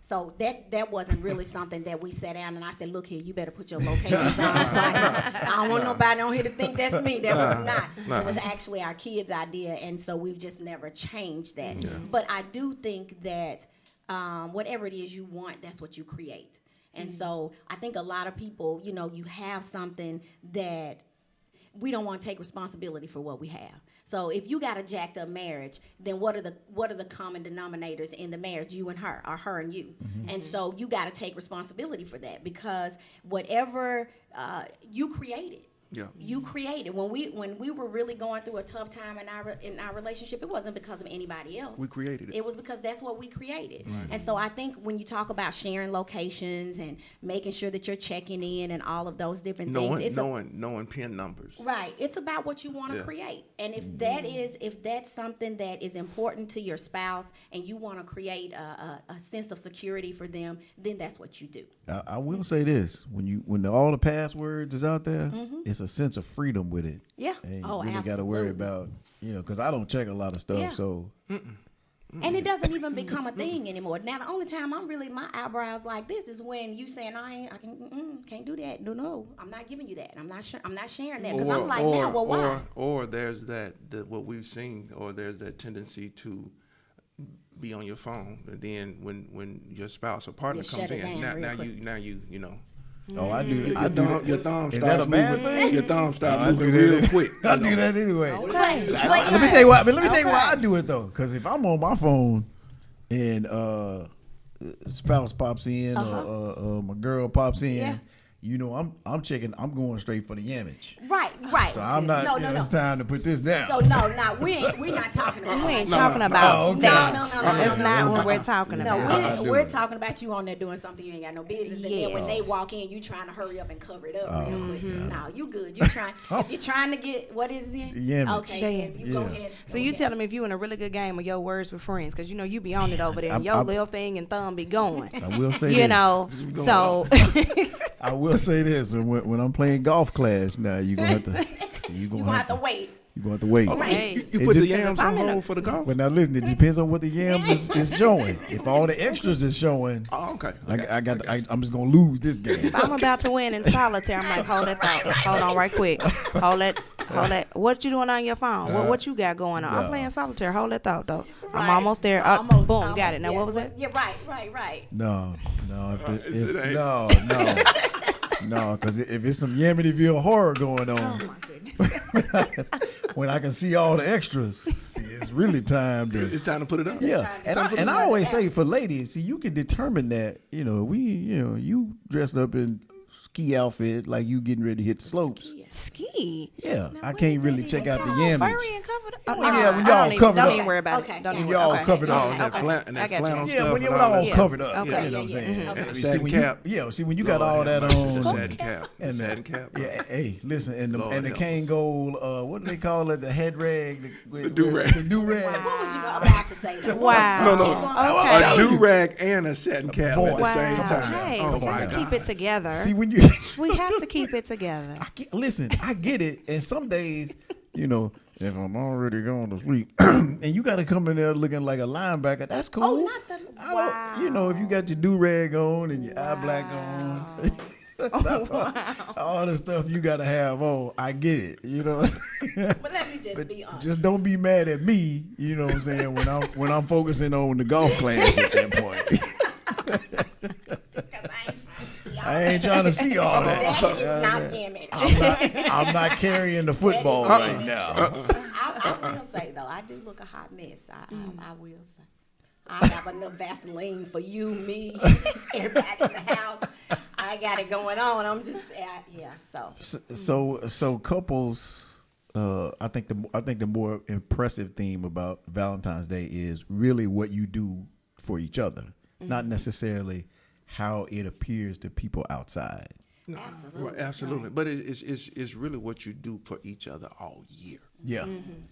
[SPEAKER 3] So that wasn't really something that we sat down and I said, look here, you better put your locations on. So I don't want nobody on here to think that's me. That was not. It was actually our kids' idea. And so we've just never changed that. Yeah. But I do think that whatever it is you want, that's what you create. And so I think a lot of people, you have something that we don't want to take responsibility for what we have. So if you got a jacked up marriage, then what are the common denominators in the marriage? You and her, or her and you. And so you got to take responsibility for that, because whatever you created. Yeah. You created. When we were really going through a tough time in our relationship, it wasn't because of anybody else.
[SPEAKER 4] We created it.
[SPEAKER 3] It was because that's what we created.
[SPEAKER 4] Right.
[SPEAKER 3] And so I think when you talk about sharing locations and making sure that you're checking in and all of those different things,
[SPEAKER 4] knowing PIN numbers.
[SPEAKER 3] Right. It's about what you want to create. And if that's something that is important to your spouse and you want to create a sense of security for them, then that's what you do.
[SPEAKER 1] I will say this: when all the passwords is out there, it's a sense of freedom with it.
[SPEAKER 3] Yeah.
[SPEAKER 1] And you really got to worry about, because I don't check a lot of stuff. Yeah. So.
[SPEAKER 3] And it doesn't even become a thing anymore. Now, the only time I'm really, my eyebrows like this is when you saying, I can't do that. No, I'm not giving you that. I'm not sharing that. Because I'm like, now, well, why?
[SPEAKER 4] Or there's what we've seen, or there's that tendency to be on your phone, and then when your spouse or partner comes in, now you
[SPEAKER 1] Oh, I do.
[SPEAKER 4] Your thumb
[SPEAKER 1] Is
[SPEAKER 4] starts
[SPEAKER 1] that a bad
[SPEAKER 4] moving.
[SPEAKER 1] thing?
[SPEAKER 4] Your thumb starts moving
[SPEAKER 1] do that.
[SPEAKER 4] real quick.
[SPEAKER 1] I do that anyway.
[SPEAKER 3] Okay.
[SPEAKER 1] Let me tell you what. Let me tell you why I do it though. Because if I'm on my phone and spouse pops in or my girl pops in, I'm checking. I'm going straight for the image.
[SPEAKER 3] Right.
[SPEAKER 1] So I'm not. No. It's time to put this down.
[SPEAKER 3] So we're not talking about.
[SPEAKER 2] We ain't talking about that.
[SPEAKER 3] No.
[SPEAKER 2] It's not what we're talking about.
[SPEAKER 3] No, we're talking about you on there doing something you ain't got no business. And then when they walk in, you trying to hurry up and cover it up real quick. No, you good. You trying. If you're trying to get what is it?
[SPEAKER 1] Yeah.
[SPEAKER 3] Okay, then you go ahead.
[SPEAKER 2] So you tell them if you in a really good game of your words with friends, because you be on it over there, and your little thing and thumb be going.
[SPEAKER 1] I will say this.
[SPEAKER 2] So.
[SPEAKER 1] I will say this: when I'm playing golf class, now you're gonna have to
[SPEAKER 3] wait.
[SPEAKER 1] You going to wait.
[SPEAKER 2] Hey.
[SPEAKER 4] You
[SPEAKER 1] It
[SPEAKER 4] put the
[SPEAKER 1] just-
[SPEAKER 4] yams on hold for the golf?
[SPEAKER 1] But now listen, it depends on what the yams is showing. If all the extras is showing,
[SPEAKER 4] Oh, okay.
[SPEAKER 1] I'm just gonna lose this game.
[SPEAKER 2] If I'm about to win in solitaire, I'm like, hold that thought. Hold on right quick. Hold that. What you doing on your phone? What you got going on? I'm playing solitaire. Hold that thought, though. I'm almost there. Boom, got it. Now, what was it?
[SPEAKER 3] Yeah, right.
[SPEAKER 1] No.
[SPEAKER 3] Oh,
[SPEAKER 1] No, because if it's some Yamityville horror going on,
[SPEAKER 3] Oh, my goodness.
[SPEAKER 1] when I can see all the extras, see, it's really time to.
[SPEAKER 4] It's time to put it up.
[SPEAKER 1] Yeah, and I always say for ladies, see, you can determine that. You dressed up in ski outfit like you getting ready to hit the slopes.
[SPEAKER 2] Ski.
[SPEAKER 1] Yeah, I can't really check out the yamage.
[SPEAKER 2] Furry and covered up.
[SPEAKER 1] Yeah, when y'all covered
[SPEAKER 2] Don't
[SPEAKER 1] up.
[SPEAKER 2] even worry about
[SPEAKER 3] Okay.
[SPEAKER 2] it. Don't
[SPEAKER 3] When
[SPEAKER 2] even
[SPEAKER 1] y'all
[SPEAKER 2] worry.
[SPEAKER 1] covered up.
[SPEAKER 4] Oh, and that
[SPEAKER 2] Okay.
[SPEAKER 4] flannel
[SPEAKER 2] I got you.
[SPEAKER 4] stuff.
[SPEAKER 1] Yeah, when
[SPEAKER 4] and
[SPEAKER 1] we're
[SPEAKER 4] all
[SPEAKER 1] all
[SPEAKER 4] that.
[SPEAKER 1] covered up.
[SPEAKER 2] Okay.
[SPEAKER 1] You know what I'm saying?
[SPEAKER 4] And the
[SPEAKER 1] See,
[SPEAKER 4] satin
[SPEAKER 1] when
[SPEAKER 4] cap.
[SPEAKER 1] when you got all that
[SPEAKER 4] Lord have mercy,
[SPEAKER 1] on.
[SPEAKER 4] the satin cap.
[SPEAKER 1] And
[SPEAKER 4] The
[SPEAKER 1] the-
[SPEAKER 4] satin cap.
[SPEAKER 1] Yeah, hey, listen, and the
[SPEAKER 4] Lord help us.
[SPEAKER 1] Kangol, what do they call it? The head rag, the
[SPEAKER 4] do-rag.
[SPEAKER 1] the do rag.
[SPEAKER 3] What was you about to say? though?
[SPEAKER 2] Wow.
[SPEAKER 4] No.
[SPEAKER 2] Okay.
[SPEAKER 4] A do-rag and a satin cap
[SPEAKER 1] Boy.
[SPEAKER 4] at the same
[SPEAKER 2] Wow.
[SPEAKER 4] time.
[SPEAKER 2] Hey,
[SPEAKER 4] Oh,
[SPEAKER 2] we
[SPEAKER 4] my
[SPEAKER 2] gotta
[SPEAKER 4] God.
[SPEAKER 2] keep it together.
[SPEAKER 1] See when you,
[SPEAKER 2] We have to keep it together.
[SPEAKER 1] listen, I get it, and some days, if I'm already going to sleep, and you got to come in there looking like a linebacker, that's cool.
[SPEAKER 3] Oh, not the.
[SPEAKER 1] I don't, if you got your do rag on and your eye black on. All the stuff you gotta have on, I get it.
[SPEAKER 3] But let me just be honest.
[SPEAKER 1] Just don't be mad at me. You know what I'm saying? When I'm focusing on the golf class at that point, I ain't trying to see all that.
[SPEAKER 3] That is not image.
[SPEAKER 1] I'm not carrying the football right now.
[SPEAKER 3] I will say though, I do look a hot mess. I will say. I have enough Vaseline for you, me, everybody in the house. I got it going on. I'm just
[SPEAKER 1] So couples. I think the more impressive theme about Valentine's Day is really what you do for each other, not necessarily how it appears to people outside.
[SPEAKER 4] No,
[SPEAKER 3] Absolutely.
[SPEAKER 4] right, absolutely.
[SPEAKER 3] Right.
[SPEAKER 4] But it's really what you do for each other all year.
[SPEAKER 1] Yeah.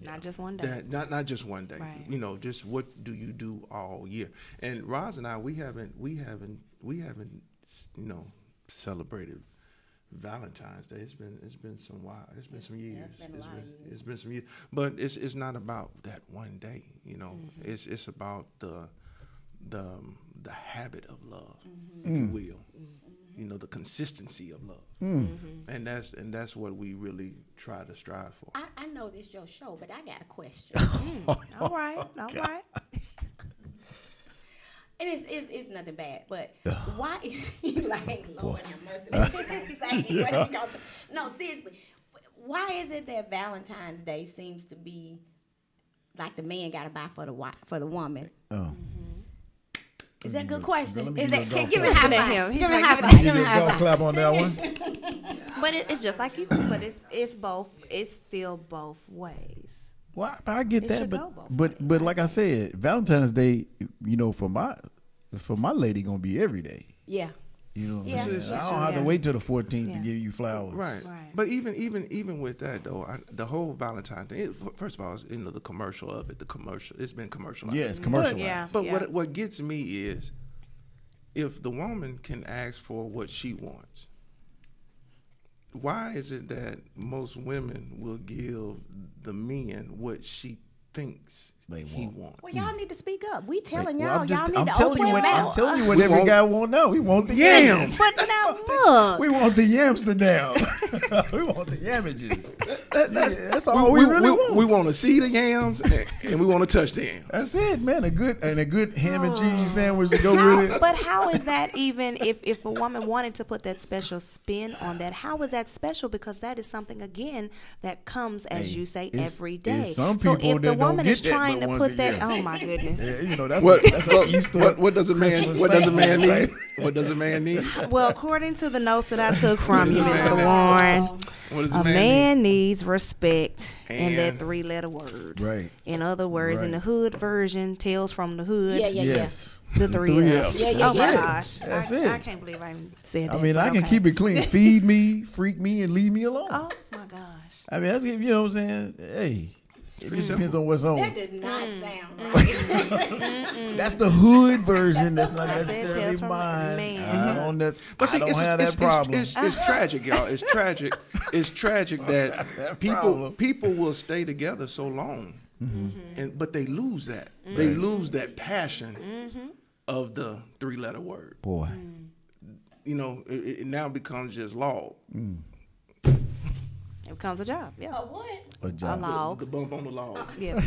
[SPEAKER 2] Not just one day.
[SPEAKER 4] Not just one day.
[SPEAKER 2] Right.
[SPEAKER 4] Just what do you do all year? And Roz and I, we haven't celebrated Valentine's Day. It's been some while. It's been some years.
[SPEAKER 3] it's been a lot of years.
[SPEAKER 4] It's been some years. But it's not about that one day. It's about the habit of love, if you will. The consistency of love, and that's what we really try to strive for.
[SPEAKER 3] I know this is your show, but I got a question.
[SPEAKER 2] All right.
[SPEAKER 3] And it's nothing bad, but why? Like, Lord have mercy. What she gonna say? What she gonna say? No, seriously. Why is it that Valentine's Day seems to be like the man got to buy for the woman?
[SPEAKER 1] Oh.
[SPEAKER 3] Is that a good question?
[SPEAKER 1] Let me
[SPEAKER 3] Is
[SPEAKER 1] give
[SPEAKER 3] that?
[SPEAKER 1] you a
[SPEAKER 3] Give me a
[SPEAKER 1] golf
[SPEAKER 3] high
[SPEAKER 2] clap.
[SPEAKER 3] five.
[SPEAKER 2] He's
[SPEAKER 3] Give me a
[SPEAKER 2] like,
[SPEAKER 3] high
[SPEAKER 2] give
[SPEAKER 3] five.
[SPEAKER 1] You
[SPEAKER 3] Give me
[SPEAKER 1] get
[SPEAKER 3] a
[SPEAKER 1] a
[SPEAKER 3] high
[SPEAKER 1] golf
[SPEAKER 3] five.
[SPEAKER 1] clap on that one.
[SPEAKER 2] But it's just like you said, but it's both. It's still both ways.
[SPEAKER 1] Well, I get
[SPEAKER 2] It
[SPEAKER 1] that,
[SPEAKER 2] should go both
[SPEAKER 1] but like I said, Valentine's Day, for my lady, gonna be every day.
[SPEAKER 3] Yeah.
[SPEAKER 1] You know what
[SPEAKER 3] Yeah.
[SPEAKER 1] I'm saying? I
[SPEAKER 3] Yeah.
[SPEAKER 1] don't have to wait till the 14th
[SPEAKER 2] Yeah.
[SPEAKER 1] to give you flowers.
[SPEAKER 4] Right.
[SPEAKER 2] Right.
[SPEAKER 4] But even with that though, the whole Valentine thing. First of all, the commercial of it. It's been commercialized.
[SPEAKER 1] Yeah, it's commercialized.
[SPEAKER 2] Yeah.
[SPEAKER 4] But what gets me is if the woman can ask for what she wants, why is it that most women will give the men what she thinks he wants?
[SPEAKER 3] Well, y'all need to speak up. We telling
[SPEAKER 1] Well,
[SPEAKER 3] y'all. Y'all need
[SPEAKER 1] I'm
[SPEAKER 3] to
[SPEAKER 1] telling
[SPEAKER 3] open
[SPEAKER 1] you
[SPEAKER 3] your
[SPEAKER 1] what I'm
[SPEAKER 3] mouth.
[SPEAKER 1] telling you what
[SPEAKER 4] We
[SPEAKER 1] every
[SPEAKER 4] want-
[SPEAKER 1] guy won't know. We want the
[SPEAKER 4] Yams.
[SPEAKER 1] yams.
[SPEAKER 2] But now look.
[SPEAKER 1] We want the Amsterdam. We want the yamages. That's all we really want.
[SPEAKER 4] We want to see the yams and we want to touch the yams.
[SPEAKER 1] That's it, man. A good ham and cheese sandwich to go with it.
[SPEAKER 2] But how is that even if a woman wanted to put that special spin on that? How is that special? Because that is something again that comes, as
[SPEAKER 1] Hey,
[SPEAKER 2] you say,
[SPEAKER 1] it's-
[SPEAKER 2] every
[SPEAKER 1] it's
[SPEAKER 2] day.
[SPEAKER 1] some
[SPEAKER 2] So
[SPEAKER 1] people
[SPEAKER 2] if the
[SPEAKER 1] that don't
[SPEAKER 2] woman
[SPEAKER 1] get
[SPEAKER 2] is
[SPEAKER 1] that
[SPEAKER 2] trying
[SPEAKER 1] but
[SPEAKER 2] to
[SPEAKER 1] once
[SPEAKER 2] put
[SPEAKER 1] a
[SPEAKER 2] that,
[SPEAKER 1] year.
[SPEAKER 2] oh my goodness.
[SPEAKER 1] Yeah, that's
[SPEAKER 4] What
[SPEAKER 1] an Easter.
[SPEAKER 4] what does a man
[SPEAKER 1] Christmas
[SPEAKER 4] what does a man
[SPEAKER 1] thing.
[SPEAKER 4] need? What does a man need?
[SPEAKER 2] Well, according to the notes that I took from you,
[SPEAKER 4] What does a
[SPEAKER 2] Mr.
[SPEAKER 4] man
[SPEAKER 2] Warren,
[SPEAKER 4] What does
[SPEAKER 2] a man needs respect in that
[SPEAKER 4] And-
[SPEAKER 2] 3-letter word.
[SPEAKER 1] Right.
[SPEAKER 2] In other words, in the
[SPEAKER 1] Right.
[SPEAKER 2] hood version, Tales from the Hood.
[SPEAKER 3] Yeah, yeah,
[SPEAKER 1] Yes.
[SPEAKER 2] The
[SPEAKER 1] The
[SPEAKER 2] 3
[SPEAKER 1] three
[SPEAKER 2] F's.
[SPEAKER 1] F's.
[SPEAKER 3] Yeah, yeah,
[SPEAKER 2] Oh my
[SPEAKER 3] yeah.
[SPEAKER 2] gosh.
[SPEAKER 1] That's
[SPEAKER 2] I
[SPEAKER 1] it.
[SPEAKER 2] can't believe I even said that.
[SPEAKER 1] I mean,
[SPEAKER 2] but
[SPEAKER 1] I can
[SPEAKER 2] okay.
[SPEAKER 1] keep it clean. Feed me, freak me, and leave me alone.
[SPEAKER 2] Oh my gosh.
[SPEAKER 1] I mean, that's, you know what I'm saying? Hey. It just depends on what's on.
[SPEAKER 3] That did not sound right.
[SPEAKER 1] That's the hood version. That's not
[SPEAKER 2] That's it,
[SPEAKER 1] necessarily
[SPEAKER 2] Tales from
[SPEAKER 1] mine.
[SPEAKER 2] Man.
[SPEAKER 1] I don't, that,
[SPEAKER 4] But see,
[SPEAKER 1] I don't have that problem.
[SPEAKER 4] It's tragic, y'all. It's tragic. It's tragic that people will stay together so long, but they lose that. They lose that passion of the 3-letter word.
[SPEAKER 1] Boy.
[SPEAKER 4] You know, it now becomes just log.
[SPEAKER 2] It becomes a job. Yeah.
[SPEAKER 3] What?
[SPEAKER 1] A
[SPEAKER 2] A
[SPEAKER 1] job.
[SPEAKER 2] log.
[SPEAKER 4] The bump on the log.
[SPEAKER 2] Yeah.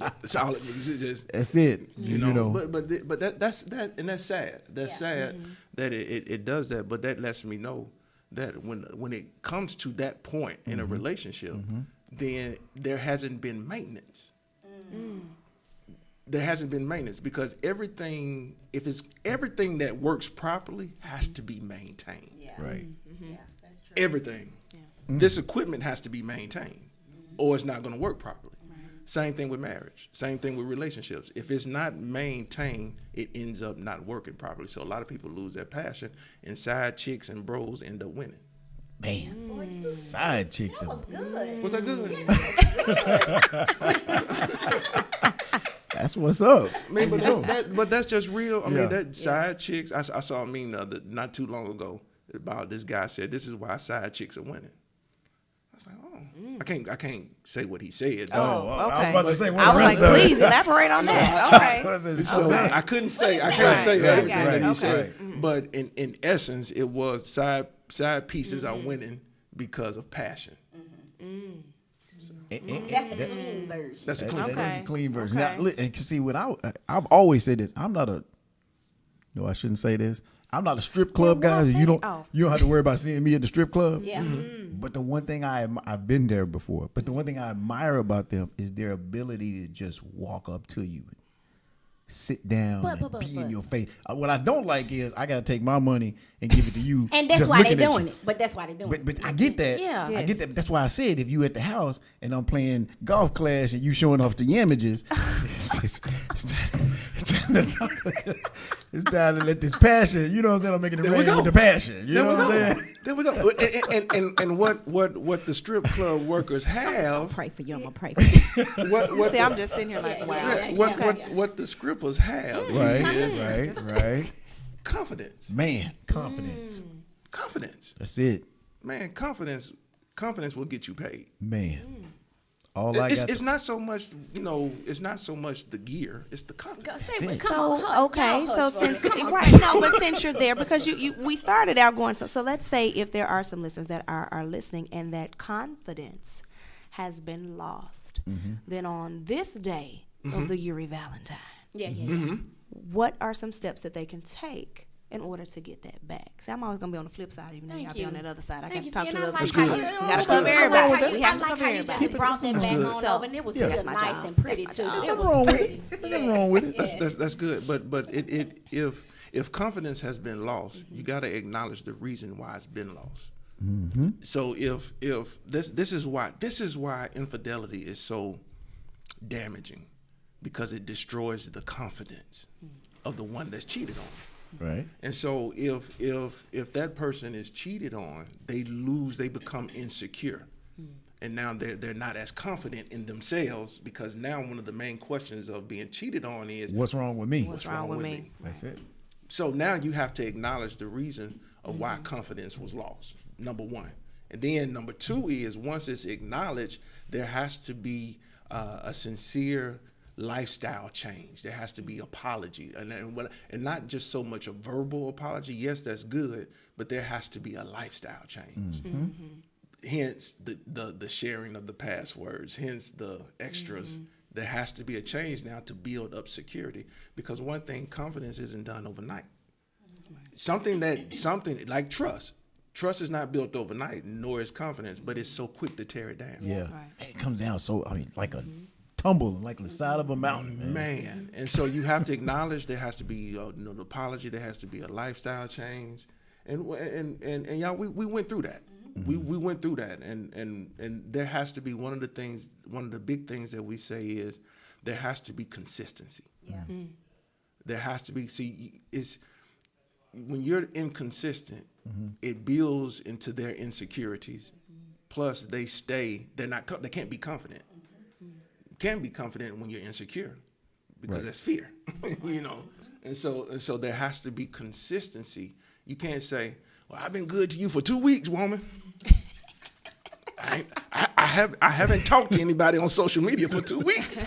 [SPEAKER 4] That's all it is. It's just,
[SPEAKER 1] That's it.
[SPEAKER 4] you know. But that's and that's sad. That's sad that it does that. But that lets me know that when it comes to that point in a relationship, then there hasn't been maintenance. There hasn't been maintenance because everything that works properly has to be maintained.
[SPEAKER 3] Yeah.
[SPEAKER 1] Right.
[SPEAKER 3] Yeah, that's true.
[SPEAKER 4] Everything. This equipment has to be maintained, or it's not going to work properly. Same thing with marriage. Same thing with relationships. If it's not maintained, it ends up not working properly. So a lot of people lose their passion, and side chicks and bros end up winning.
[SPEAKER 1] Man. Side chicks.
[SPEAKER 3] That was good.
[SPEAKER 4] Was that good?
[SPEAKER 1] That's what's up.
[SPEAKER 4] I mean, but that's just real. I
[SPEAKER 1] Yeah.
[SPEAKER 4] mean, that side chicks. I saw a meme not too long ago about this guy said this is why side chicks are winning. I was like, oh, I can't say what he said.
[SPEAKER 1] I was
[SPEAKER 2] Okay.
[SPEAKER 1] about to say, what
[SPEAKER 2] I
[SPEAKER 1] the
[SPEAKER 2] was like,
[SPEAKER 1] rest of it?
[SPEAKER 2] please elaborate on that. Okay.
[SPEAKER 4] So I couldn't say everything that he said, but in essence, it was side pieces are winning because of passion.
[SPEAKER 3] That's the clean version.
[SPEAKER 4] That's a clean.
[SPEAKER 2] Okay.
[SPEAKER 1] That's a clean version.
[SPEAKER 2] Okay.
[SPEAKER 1] Now, and see, when I've always said this, I'm not a. No, I shouldn't say this. I'm not a strip club
[SPEAKER 2] Well,
[SPEAKER 1] guy.
[SPEAKER 2] what I
[SPEAKER 1] You don't.
[SPEAKER 2] said- oh.
[SPEAKER 1] You don't have to worry about seeing me at the strip club.
[SPEAKER 3] Yeah.
[SPEAKER 1] But the one thing I've been there before. But the one thing I admire about them is their ability to just walk up to you, sit down, and be in your face. What I don't like is I got to take my money and give it to you.
[SPEAKER 3] And that's
[SPEAKER 1] just
[SPEAKER 3] why they're
[SPEAKER 1] looking at
[SPEAKER 3] doing
[SPEAKER 1] you.
[SPEAKER 3] it. But that's why they're doing it.
[SPEAKER 1] But I get that.
[SPEAKER 3] Yeah.
[SPEAKER 1] I
[SPEAKER 2] Yes.
[SPEAKER 1] get that. But that's why I said if you at the house and I'm playing Golf Clash and you showing off the images, it's time to let this passion. You know what I'm saying? I'm making it
[SPEAKER 4] There we
[SPEAKER 1] rain
[SPEAKER 4] go.
[SPEAKER 1] with the passion. You
[SPEAKER 4] There
[SPEAKER 1] know
[SPEAKER 4] we
[SPEAKER 1] what I'm
[SPEAKER 4] go.
[SPEAKER 1] saying?
[SPEAKER 4] There we go. And what the strip club workers
[SPEAKER 3] I'll
[SPEAKER 4] have,
[SPEAKER 3] pray for you. I'm going to pray for you.
[SPEAKER 4] what
[SPEAKER 2] See, I'm just sitting here like, wow.
[SPEAKER 4] what the strippers have is
[SPEAKER 1] Right.
[SPEAKER 4] confidence.
[SPEAKER 1] Man, confidence.
[SPEAKER 4] Confidence.
[SPEAKER 1] That's it.
[SPEAKER 4] Man, confidence will get you paid.
[SPEAKER 1] Man. All I got.
[SPEAKER 4] It's not so much, it's not so much the gear, it's the confidence.
[SPEAKER 2] So okay, so since but since you're there, because we started out going so let's say if there are some listeners that are listening and that confidence has been lost, then on this day of the Yuri Valentine, what are some steps that they can take in order to get that back? See, I'm always gonna be on the flip side, even though y'all be on that other side. I got to talk to the other people. We gotta cover everybody. We have to cover everybody.
[SPEAKER 3] Brought that back on
[SPEAKER 2] So,
[SPEAKER 3] over, and it was
[SPEAKER 1] yeah.
[SPEAKER 3] real
[SPEAKER 2] That's my
[SPEAKER 3] nice
[SPEAKER 2] job.
[SPEAKER 3] and pretty
[SPEAKER 2] That's
[SPEAKER 3] too.
[SPEAKER 2] my job.
[SPEAKER 3] It
[SPEAKER 1] Nothing
[SPEAKER 3] was
[SPEAKER 1] wrong with
[SPEAKER 3] pretty.
[SPEAKER 1] it. Nothing wrong with it.
[SPEAKER 4] That's good. But if confidence has been lost, you got to acknowledge the reason why it's been lost. So if this is why infidelity is so damaging, because it destroys the confidence of the one that's cheated on.
[SPEAKER 1] Right.
[SPEAKER 4] And so if that person is cheated on, they become insecure. And now they're not as confident in themselves, because now one of the main questions of being cheated on is,
[SPEAKER 1] What's wrong with me?
[SPEAKER 2] What's wrong with me?
[SPEAKER 1] That's it.
[SPEAKER 4] so now you have to acknowledge the reason of why confidence was lost, number one. And then number two is, once it's acknowledged, there has to be a sincere lifestyle change. There has to be apology, and not just so much a verbal apology. Yes, that's good, but there has to be a lifestyle change. Hence the sharing of the passwords, hence the extras. There has to be a change now to build up security, because one thing, confidence isn't done overnight. Something like trust. Trust is not built overnight, nor is confidence, but it's so quick to tear it down.
[SPEAKER 1] Yeah. It comes down like a tumble, like the side of a mountain.
[SPEAKER 4] Man. And so you have to acknowledge there has to be an apology, there has to be a lifestyle change. And y'all, we went through that. We went through that, and there has to be one of the big things that we say is there has to be consistency.
[SPEAKER 3] Yeah.
[SPEAKER 4] There has to be, it's when you're inconsistent, it builds into their insecurities. Plus, they can't be confident. Can't be confident when you're insecure, because that's fear, And so there has to be consistency. You can't say, "Well, I've been good to you for 2 weeks, woman." I haven't talked to anybody on social media for 2 weeks.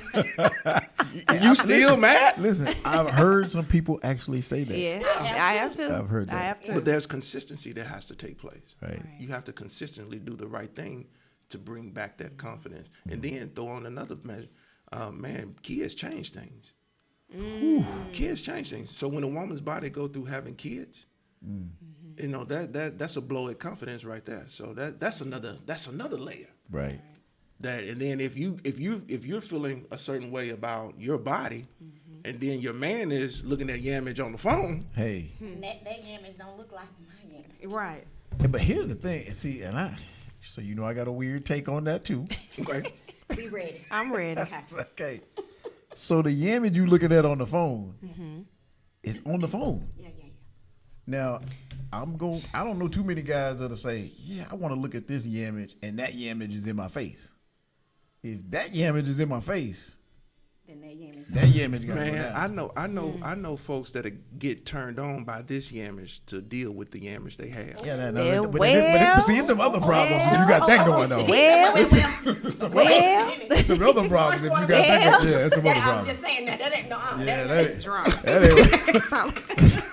[SPEAKER 4] You still mad?
[SPEAKER 1] Listen, I've heard some people actually say that.
[SPEAKER 2] Yeah, I have too.
[SPEAKER 1] I've heard that.
[SPEAKER 2] I have too.
[SPEAKER 4] But there's consistency that has to take place.
[SPEAKER 1] Right.
[SPEAKER 4] You have to consistently do the right thing to bring back that confidence, and then throw on another measure. Man, kids change things. Kids change things. So when a woman's body go through having kids, that's a blow at confidence right there. So that's another layer.
[SPEAKER 1] Right.
[SPEAKER 4] And then if you're feeling a certain way about your body, and then your man is looking at your image on the phone.
[SPEAKER 1] Hey.
[SPEAKER 3] That image don't look like my image.
[SPEAKER 2] Right.
[SPEAKER 1] But here's the thing. See, so I got a weird take on that too.
[SPEAKER 4] Okay.
[SPEAKER 3] Be ready.
[SPEAKER 2] I'm ready.
[SPEAKER 1] Okay. So the image you looking at on the phone is on the phone.
[SPEAKER 3] Yeah.
[SPEAKER 1] Now, I don't know too many guys that'll say, "Yeah, I want to look at this image, and that image is in my face." If that image is in my face,
[SPEAKER 3] Then
[SPEAKER 1] that image got to go
[SPEAKER 4] Man,
[SPEAKER 1] down.
[SPEAKER 4] I know folks that get turned on by this image to deal with the image they have.
[SPEAKER 1] Yeah,
[SPEAKER 2] Well,
[SPEAKER 1] see, it's some other problems if you got that going on. Some other problems if you got that going. Yeah, it's some other
[SPEAKER 3] I'm
[SPEAKER 1] problems.
[SPEAKER 3] just saying that ain't no.
[SPEAKER 1] Yeah,
[SPEAKER 3] that ain't drunk.
[SPEAKER 1] that ain't.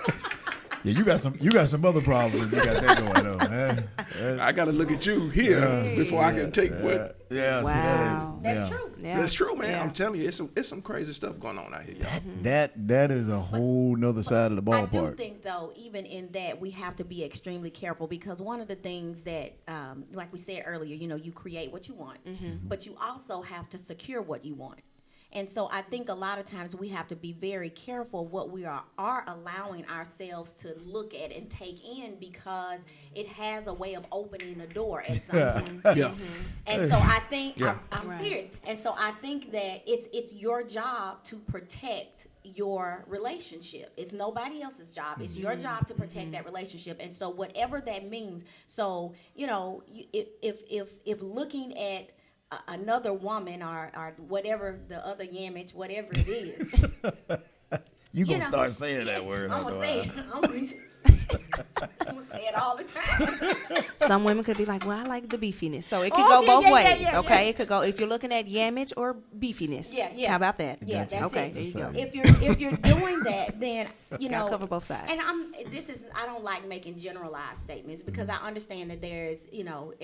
[SPEAKER 1] Yeah, you got some other problems if you got that going on.
[SPEAKER 4] I got to look at you here before I can take what.
[SPEAKER 1] Yeah,
[SPEAKER 2] Wow.
[SPEAKER 1] see, that ain't.
[SPEAKER 3] That's
[SPEAKER 1] yeah.
[SPEAKER 3] true.
[SPEAKER 2] Yeah.
[SPEAKER 4] That's true, man.
[SPEAKER 2] Yeah.
[SPEAKER 4] I'm telling you, it's some crazy stuff going on out here, y'all.
[SPEAKER 1] That is a whole nother side of the
[SPEAKER 3] I do
[SPEAKER 1] ballpark.
[SPEAKER 3] think, though, even in that, we have to be extremely careful, because one of the things that, like we said earlier, you create what you want, but you also have to secure what you want. And so I think a lot of times we have to be very careful what we are allowing ourselves to look at and take in, because it has a way of opening the door at some point.
[SPEAKER 4] Yeah.
[SPEAKER 3] And so I think
[SPEAKER 4] Yeah.
[SPEAKER 3] I'm
[SPEAKER 2] Right.
[SPEAKER 3] serious. And so I think that it's your job to protect your relationship. It's nobody else's job. It's your job to protect that relationship. And so whatever that means. So if looking at another woman or whatever the other image, whatever it is,
[SPEAKER 1] You gonna start saying that word.
[SPEAKER 3] I'm gonna say it. I'm gonna say it all the time.
[SPEAKER 2] Some women could be like, "Well, I like the beefiness," so it could go both ways. Okay, it could go if you're looking at yamage or beefiness.
[SPEAKER 3] Yeah.
[SPEAKER 2] How about that?
[SPEAKER 3] Yeah, that's
[SPEAKER 2] okay.
[SPEAKER 3] it.
[SPEAKER 2] There you go.
[SPEAKER 3] If you're doing that, then
[SPEAKER 2] Gotta cover both sides.
[SPEAKER 3] And I don't like making generalized statements, because I understand that there's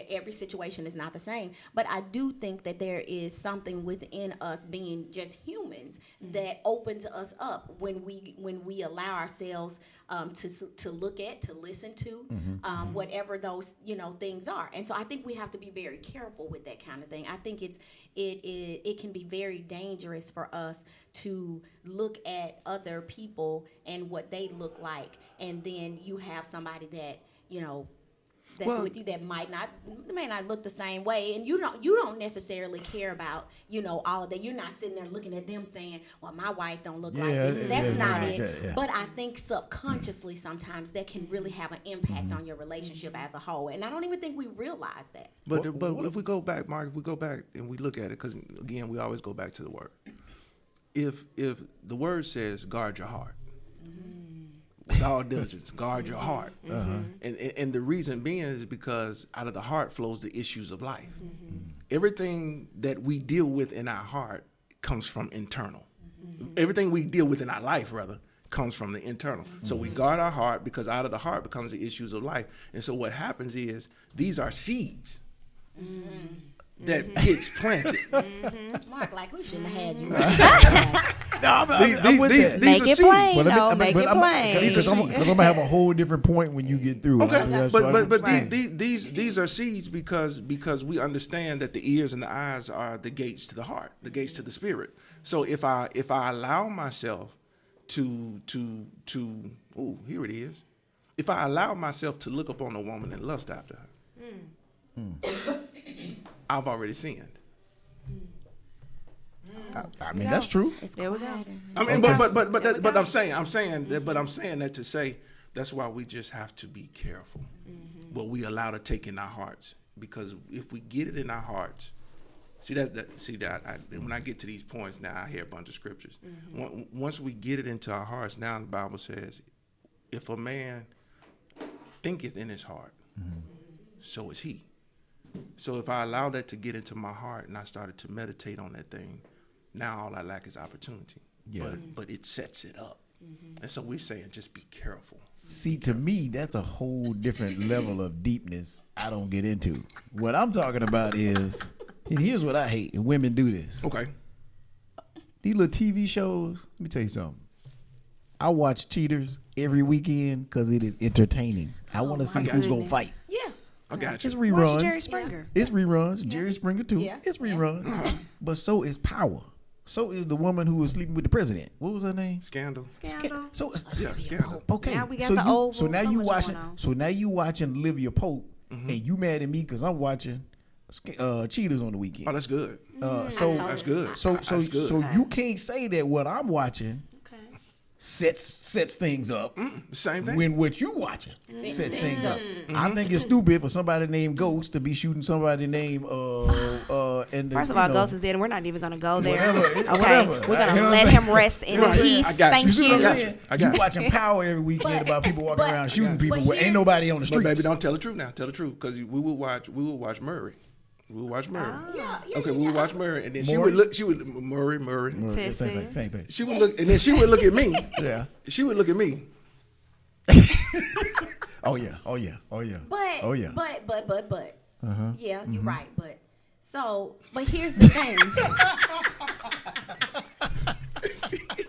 [SPEAKER 3] every situation is not the same, but I do think that there is something within us being just humans that opens us up when we allow ourselves to look at, to listen to, whatever those things are. And so I think we have to be very careful with that kind of thing. I think it can be very dangerous for us to look at other people and what they look like, and then you have somebody that that's with you that may not look the same way, and you don't necessarily care about all of that. You're not sitting there looking at them saying, "Well, my wife don't look like this." That's not it.
[SPEAKER 1] Yeah.
[SPEAKER 3] But I think subconsciously sometimes that can really have an impact on your relationship as a whole, and I don't even think we realize that.
[SPEAKER 4] But if we go back, Mark, if we go back and we look at it, because again, we always go back to the word. If the word says guard your heart, with all diligence, guard your heart, and the reason being is because out of the heart flows the issues of life. Everything that we deal with in our heart comes from internal. Everything we deal with in our life, rather, comes from the internal. So we guard our heart, because out of the heart becomes the issues of life. And so what happens is these are seeds that gets planted.
[SPEAKER 3] Mark, like we shouldn't have had you.
[SPEAKER 1] No, I'm with that.
[SPEAKER 2] Make it plain.
[SPEAKER 1] But
[SPEAKER 2] No, make it plain.
[SPEAKER 1] Because I'm gonna have a whole different point when you get through.
[SPEAKER 4] Okay, but
[SPEAKER 2] Right.
[SPEAKER 4] these are seeds because we understand that the ears and the eyes are the gates to the heart, the gates to the spirit. So if I allow myself to here it is. If I allow myself to look upon a woman and lust after her, I've already sinned.
[SPEAKER 1] I mean, that's true.
[SPEAKER 2] There we go.
[SPEAKER 4] I mean, but I'm saying that to say that's why we just have to be careful what we allow to take in our hearts, because if we get it in our hearts, when I get to these points now, I hear a bunch of scriptures. Once we get it into our hearts, now the Bible says, if a man thinketh in his heart, so is he. So if I allow that to get into my heart and I started to meditate on that thing, now all I lack is opportunity. Yeah. But it sets it up. And so we're saying just be careful.
[SPEAKER 1] See, to me, that's a whole different level of deepness I don't get into. What I'm talking about is, and here's what I hate, and women do this.
[SPEAKER 4] Okay.
[SPEAKER 1] These little TV shows, let me tell you something. I watch Cheaters every weekend because it is entertaining. I want to see who's going to fight.
[SPEAKER 3] Yeah.
[SPEAKER 4] I got you.
[SPEAKER 1] It's reruns.
[SPEAKER 2] Watch Jerry Springer.
[SPEAKER 1] It's reruns. Jerry Springer, too.
[SPEAKER 3] Yeah.
[SPEAKER 1] It's reruns. But so is Power. So is the woman who was sleeping with the president. What was her name?
[SPEAKER 4] Scandal.
[SPEAKER 1] So
[SPEAKER 4] Scandal.
[SPEAKER 1] okay.
[SPEAKER 2] Now we got
[SPEAKER 1] so
[SPEAKER 2] the old
[SPEAKER 1] so now
[SPEAKER 2] so
[SPEAKER 1] you
[SPEAKER 2] much
[SPEAKER 1] watching.
[SPEAKER 2] going on.
[SPEAKER 1] So now you watching Olivia Pope, and you mad at me because I'm watching Cheaters on the weekend.
[SPEAKER 4] Oh, that's good.
[SPEAKER 1] So
[SPEAKER 4] That's good.
[SPEAKER 1] So
[SPEAKER 4] That's good.
[SPEAKER 1] so you can't say that what I'm watching
[SPEAKER 2] Okay.
[SPEAKER 1] sets things up.
[SPEAKER 4] Same thing.
[SPEAKER 1] When what you watching sets things up. I think it's stupid for somebody named Ghost to be shooting somebody named and
[SPEAKER 2] First of all, Ghost is dead, and we're not even going to go there.
[SPEAKER 1] Whatever.
[SPEAKER 2] We're going
[SPEAKER 1] You
[SPEAKER 2] to
[SPEAKER 1] know what
[SPEAKER 2] let
[SPEAKER 1] I'm
[SPEAKER 2] him rest in
[SPEAKER 4] Right.
[SPEAKER 2] peace.
[SPEAKER 4] I got you.
[SPEAKER 2] Thank
[SPEAKER 1] You see what
[SPEAKER 2] you.
[SPEAKER 1] I'm saying?
[SPEAKER 4] I got
[SPEAKER 1] You watching Power every weekend about people walking around shooting people where ain't nobody on the
[SPEAKER 4] But
[SPEAKER 1] streets.
[SPEAKER 4] baby, don't tell the truth now. Tell the truth, because we will watch Murray. We will watch Murray. Okay, we will watch Murray, and then she would look. She would Murray.
[SPEAKER 1] Yeah, same thing.
[SPEAKER 4] She would look, and then she would look at me.
[SPEAKER 1] Yeah.
[SPEAKER 4] She would look at me.
[SPEAKER 1] Oh yeah.
[SPEAKER 3] But
[SPEAKER 1] Oh yeah.
[SPEAKER 3] But yeah, you're right. But here's the thing.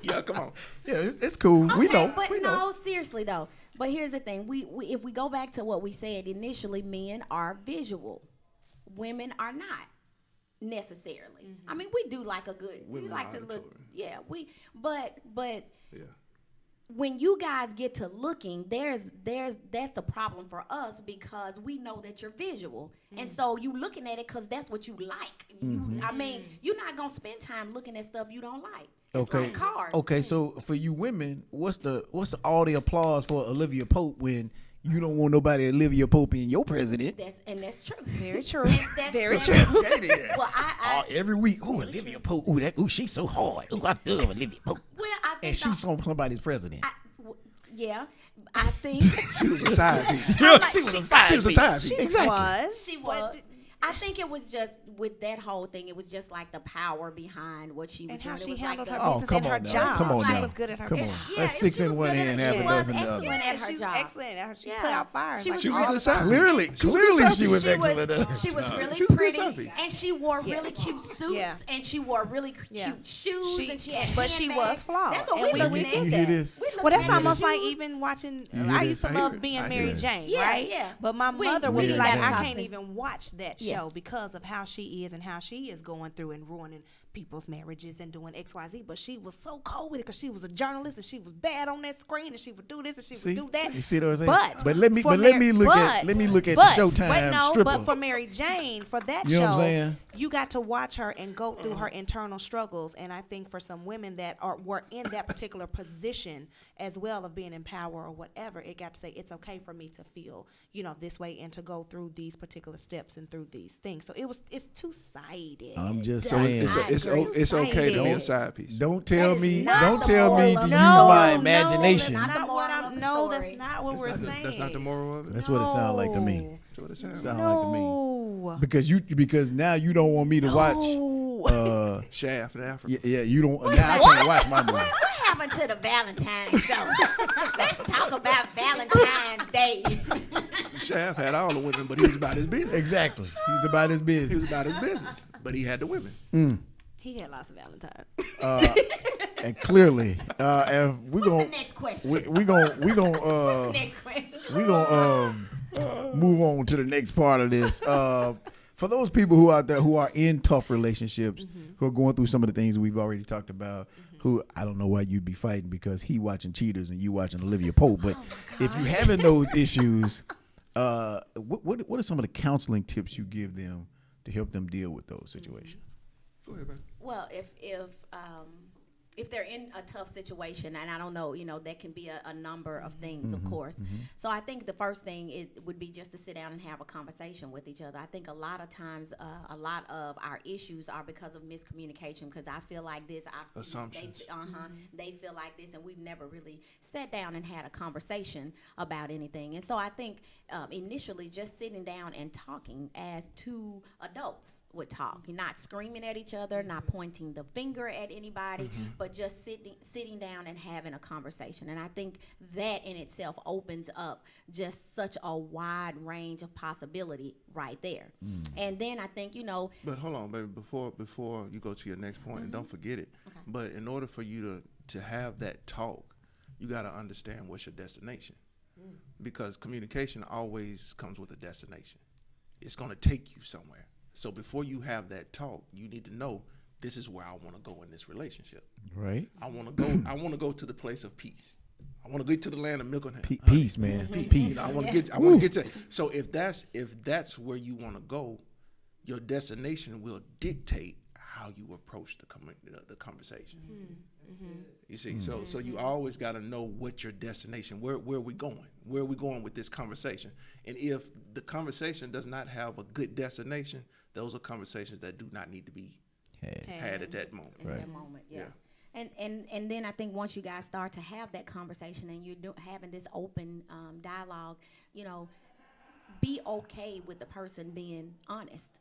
[SPEAKER 4] Yeah, come on.
[SPEAKER 1] Yeah, it's cool. We
[SPEAKER 3] Okay,
[SPEAKER 1] know.
[SPEAKER 3] But
[SPEAKER 1] we
[SPEAKER 3] no,
[SPEAKER 1] know.
[SPEAKER 3] seriously though. But here's the thing. We if we go back to what we said initially, men are visual. Women are not necessarily. I mean, we do like a good. We
[SPEAKER 4] Women
[SPEAKER 3] like
[SPEAKER 4] are
[SPEAKER 3] to look.
[SPEAKER 4] auditory.
[SPEAKER 3] Yeah, but
[SPEAKER 4] Yeah.
[SPEAKER 3] when you guys get to looking, that's a problem for us because we know that you're visual, and so you looking at it because that's what you like. I mean, you're not gonna spend time looking at stuff you don't like. It's like cars.
[SPEAKER 1] Okay, so for you women, what's all the applause for Olivia Pope when you don't want nobody Olivia Pope in your president?
[SPEAKER 3] That's true.
[SPEAKER 2] Very true.
[SPEAKER 3] Very
[SPEAKER 2] true.
[SPEAKER 1] Okay, then.
[SPEAKER 3] Well, I
[SPEAKER 1] every week, Olivia Pope, she's so hard. I love Olivia Pope.
[SPEAKER 3] well, I think
[SPEAKER 1] And she's somebody's president.
[SPEAKER 3] yeah, I think
[SPEAKER 4] She was a side piece.
[SPEAKER 1] She was a side
[SPEAKER 4] She was a
[SPEAKER 1] piece.
[SPEAKER 4] side piece.
[SPEAKER 1] Exactly.
[SPEAKER 3] she was. I think it was just with that whole thing. It was just like the power behind what she was
[SPEAKER 2] And
[SPEAKER 3] doing.
[SPEAKER 2] how
[SPEAKER 3] It
[SPEAKER 2] she
[SPEAKER 3] was
[SPEAKER 2] handled
[SPEAKER 3] like
[SPEAKER 2] her
[SPEAKER 3] the,
[SPEAKER 1] Oh,
[SPEAKER 2] business
[SPEAKER 1] come
[SPEAKER 2] and her
[SPEAKER 1] on now.
[SPEAKER 2] job.
[SPEAKER 1] Come on
[SPEAKER 2] She
[SPEAKER 1] now.
[SPEAKER 2] was good at her
[SPEAKER 1] Come
[SPEAKER 2] job.
[SPEAKER 1] on.
[SPEAKER 3] Yeah,
[SPEAKER 1] That's
[SPEAKER 3] she
[SPEAKER 1] 6 in
[SPEAKER 3] was
[SPEAKER 1] one
[SPEAKER 3] good at
[SPEAKER 1] hand,
[SPEAKER 3] her-
[SPEAKER 1] half a
[SPEAKER 3] she
[SPEAKER 1] dozen
[SPEAKER 3] was
[SPEAKER 1] in the other.
[SPEAKER 3] excellent at her
[SPEAKER 2] She was
[SPEAKER 3] job.
[SPEAKER 2] excellent at her. She
[SPEAKER 3] Yeah.
[SPEAKER 2] put out fires.
[SPEAKER 3] She
[SPEAKER 2] like
[SPEAKER 3] was
[SPEAKER 4] She was a
[SPEAKER 3] all
[SPEAKER 4] good
[SPEAKER 3] the
[SPEAKER 4] side
[SPEAKER 3] time.
[SPEAKER 4] piece.
[SPEAKER 1] Clearly
[SPEAKER 4] She was a good
[SPEAKER 1] she
[SPEAKER 4] side
[SPEAKER 1] was
[SPEAKER 4] piece.
[SPEAKER 1] excellent at her
[SPEAKER 3] She was
[SPEAKER 1] job.
[SPEAKER 3] really
[SPEAKER 4] She was a good
[SPEAKER 3] pretty,
[SPEAKER 4] side piece.
[SPEAKER 3] and she wore really cute suits,
[SPEAKER 2] Yeah.
[SPEAKER 3] and she wore really
[SPEAKER 2] Yeah.
[SPEAKER 3] cute shoes, and she had
[SPEAKER 2] but she
[SPEAKER 3] handbags.
[SPEAKER 2] was flawed.
[SPEAKER 3] That's what
[SPEAKER 2] And
[SPEAKER 3] we
[SPEAKER 2] we
[SPEAKER 3] looking
[SPEAKER 2] did
[SPEAKER 3] at.
[SPEAKER 1] You hear this?
[SPEAKER 3] We looking
[SPEAKER 2] Well, that's
[SPEAKER 3] at
[SPEAKER 2] almost
[SPEAKER 3] the
[SPEAKER 2] like
[SPEAKER 3] shoes.
[SPEAKER 2] even watching.
[SPEAKER 1] hear
[SPEAKER 2] I
[SPEAKER 1] this?
[SPEAKER 2] used to
[SPEAKER 4] I hear
[SPEAKER 2] love
[SPEAKER 4] it.
[SPEAKER 2] being
[SPEAKER 4] I
[SPEAKER 2] Mary
[SPEAKER 4] hear it.
[SPEAKER 2] Jane,
[SPEAKER 3] Yeah,
[SPEAKER 2] right?
[SPEAKER 3] yeah.
[SPEAKER 2] But my
[SPEAKER 3] We-
[SPEAKER 2] mother
[SPEAKER 3] we
[SPEAKER 2] would be
[SPEAKER 1] Mary
[SPEAKER 2] like,
[SPEAKER 1] Jane.
[SPEAKER 2] I can't even watch that
[SPEAKER 3] Yeah.
[SPEAKER 2] show because of how she is and how she is going through and ruining people's marriages and doing XYZ. But she was so cold with it because she was a journalist and she was bad on that screen and she would do this and she
[SPEAKER 1] See?
[SPEAKER 2] would do that.
[SPEAKER 1] You see what I'm saying?
[SPEAKER 2] But
[SPEAKER 1] let me
[SPEAKER 2] for
[SPEAKER 1] look
[SPEAKER 2] Mary-
[SPEAKER 1] at the
[SPEAKER 2] but
[SPEAKER 1] Showtime
[SPEAKER 2] no,
[SPEAKER 1] stripper.
[SPEAKER 2] but for Mary Jane, for that
[SPEAKER 1] You know what I'm
[SPEAKER 2] show,
[SPEAKER 1] saying?
[SPEAKER 2] you got to watch her and go through her internal struggles. And I think for some women that were in that particular position as well of being in power or whatever, it got to say it's okay for me to feel, this way and to go through these particular steps and through these things. So it's two-sided.
[SPEAKER 1] I'm just
[SPEAKER 3] So
[SPEAKER 1] saying.
[SPEAKER 4] It's okay to be a
[SPEAKER 2] Two-sided.
[SPEAKER 4] side piece.
[SPEAKER 1] Don't tell
[SPEAKER 3] That is
[SPEAKER 1] me.
[SPEAKER 3] not
[SPEAKER 1] Don't
[SPEAKER 3] the
[SPEAKER 1] tell me
[SPEAKER 3] moral
[SPEAKER 1] to
[SPEAKER 3] of
[SPEAKER 1] use
[SPEAKER 3] the
[SPEAKER 1] my
[SPEAKER 3] story.
[SPEAKER 1] imagination.
[SPEAKER 3] Not the
[SPEAKER 2] Not what
[SPEAKER 3] moral
[SPEAKER 2] I'm.
[SPEAKER 3] of the
[SPEAKER 2] No,
[SPEAKER 3] story.
[SPEAKER 2] that's not what we're saying.
[SPEAKER 4] That's not the moral of it.
[SPEAKER 1] That's what it sounds like to me.
[SPEAKER 4] That's what it sounds
[SPEAKER 1] Sound
[SPEAKER 4] like.
[SPEAKER 1] like to me.
[SPEAKER 2] No.
[SPEAKER 1] Because now you don't want me to watch.
[SPEAKER 2] No.
[SPEAKER 4] Shaft in Africa.
[SPEAKER 1] Yeah, you don't. Now I can't watch my movie.
[SPEAKER 3] What happened to the Valentine's show? Let's talk about Valentine's Day.
[SPEAKER 4] Shaft had all the women, but he was about his business.
[SPEAKER 1] Exactly. He's about his
[SPEAKER 4] He
[SPEAKER 1] business.
[SPEAKER 4] was about his business, but he had the women.
[SPEAKER 2] He had lots of Valentine.
[SPEAKER 1] And clearly, if we're
[SPEAKER 3] What's the
[SPEAKER 1] gonna
[SPEAKER 3] next question?
[SPEAKER 1] we gonna
[SPEAKER 3] Next question.
[SPEAKER 1] we gonna move on to the next part of this. For those people who out there who are in tough relationships, who are going through some of the things we've already talked about, who I don't know why you'd be fighting because he watching Cheaters and you watching Olivia Pope. But if you're having those issues, what are some of the counseling tips you give them to help them deal with those situations?
[SPEAKER 4] Go ahead, man.
[SPEAKER 3] Well, if they're in a tough situation, and I don't know, that can be a number of things, of course. So I think the first thing would be just to sit down and have a conversation with each other. I think a lot of times, a lot of our issues are because of miscommunication, because I feel like this,
[SPEAKER 4] Assumptions.
[SPEAKER 3] They feel like this, and we've never really sat down and had a conversation about anything. And so I think initially just sitting down and talking as two adults would talk. You're not screaming at each other, not pointing the finger at anybody, but just sitting down and having a conversation. And I think that in itself opens up just such a wide range of possibility right there. And then I think,
[SPEAKER 4] But hold on, baby, before you go to your next point, and don't forget it.
[SPEAKER 3] Okay.
[SPEAKER 4] But in order for you to have that talk, you got to understand what's your destination. Because communication always comes with a destination. It's going to take you somewhere. So before you have that talk, you need to know, this is where I want to go in this relationship.
[SPEAKER 1] Right.
[SPEAKER 4] I want to go to the place of peace. I want to get to the land of milk and honey.
[SPEAKER 1] Peace, man. Peace.
[SPEAKER 4] I want to get to. So if that's where you want to go, your destination will dictate how you approach the conversation. You see, so you always got to know what your destination. Where are we going? Where are we going with this conversation? And if the conversation does not have a good destination, those are conversations that do not need to be had at that moment.
[SPEAKER 3] In that moment, yeah. And then I think once you guys start to have that conversation and you're having this open dialogue, be okay with the person being honest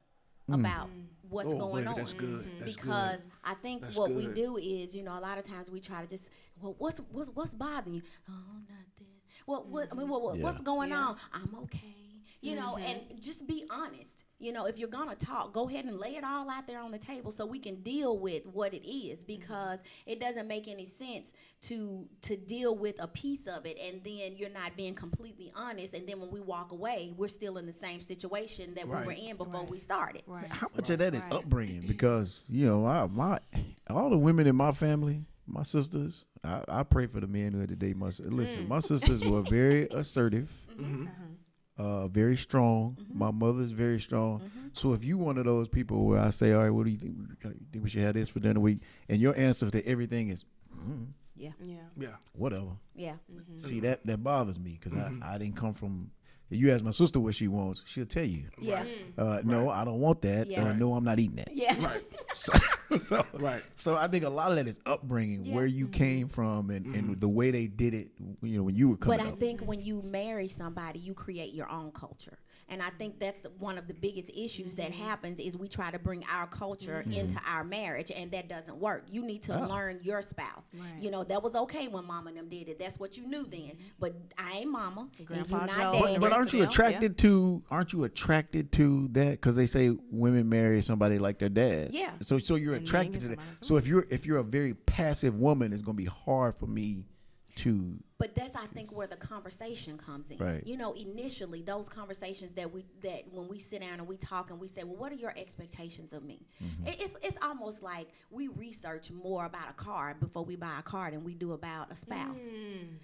[SPEAKER 3] about what's going on.
[SPEAKER 4] That's good. That's
[SPEAKER 3] because
[SPEAKER 4] good.
[SPEAKER 3] I think
[SPEAKER 4] That's
[SPEAKER 3] what we
[SPEAKER 4] good.
[SPEAKER 3] do is, a lot of times we try to just, well, what's bothering you? Oh, nothing. What's going on? I'm okay. And just be honest. If you're gonna talk, go ahead and lay it all out there on the table so we can deal with what it is, because it doesn't make any sense to deal with a piece of it and then you're not being completely honest, and then when we walk away, we're still in the same situation that we were in before we started.
[SPEAKER 2] Right.
[SPEAKER 1] How much of that is upbringing? Because my all the women in my family, my sisters, I pray for the men who had today. Listen, my sisters were very assertive. Very strong. My mother's very strong. So if you one of those people where I say, all right, what do you think? You think we should have this for dinner week? And your answer to everything is,
[SPEAKER 3] Yeah.
[SPEAKER 1] whatever.
[SPEAKER 3] Yeah.
[SPEAKER 1] See, that bothers me, because I didn't come from. If you ask my sister what she wants, she'll tell you.
[SPEAKER 3] Yeah.
[SPEAKER 1] No, I don't want that.
[SPEAKER 3] Yeah.
[SPEAKER 1] No, I'm not eating that.
[SPEAKER 3] Yeah.
[SPEAKER 4] Right.
[SPEAKER 1] So I think a lot of that is upbringing, where you came from, and the way they did it, when you were coming up.
[SPEAKER 3] But I think when you marry somebody, you create your own culture. And I think that's one of the biggest issues that happens, is we try to bring our culture into our marriage, and that doesn't work. You need to learn your spouse.
[SPEAKER 2] Right.
[SPEAKER 3] That was okay when mama and them did it. That's what you knew then. But I ain't mama.
[SPEAKER 2] Grandpa
[SPEAKER 3] and you
[SPEAKER 2] Joe.
[SPEAKER 3] not daddy.
[SPEAKER 1] But aren't you attracted to that? Because they say women marry somebody like their dad.
[SPEAKER 3] Yeah.
[SPEAKER 1] So you're
[SPEAKER 2] And
[SPEAKER 1] attracted
[SPEAKER 2] men
[SPEAKER 1] to
[SPEAKER 2] get
[SPEAKER 1] that.
[SPEAKER 2] somebody.
[SPEAKER 1] So if you're a very passive woman, it's gonna be hard for me to.
[SPEAKER 3] But that's, I think, where the conversation comes in.
[SPEAKER 1] Right.
[SPEAKER 3] Initially, those conversations that when we sit down and we talk and we say, well, what are your expectations of me? It's almost like we research more about a car before we buy a car than we do about a spouse.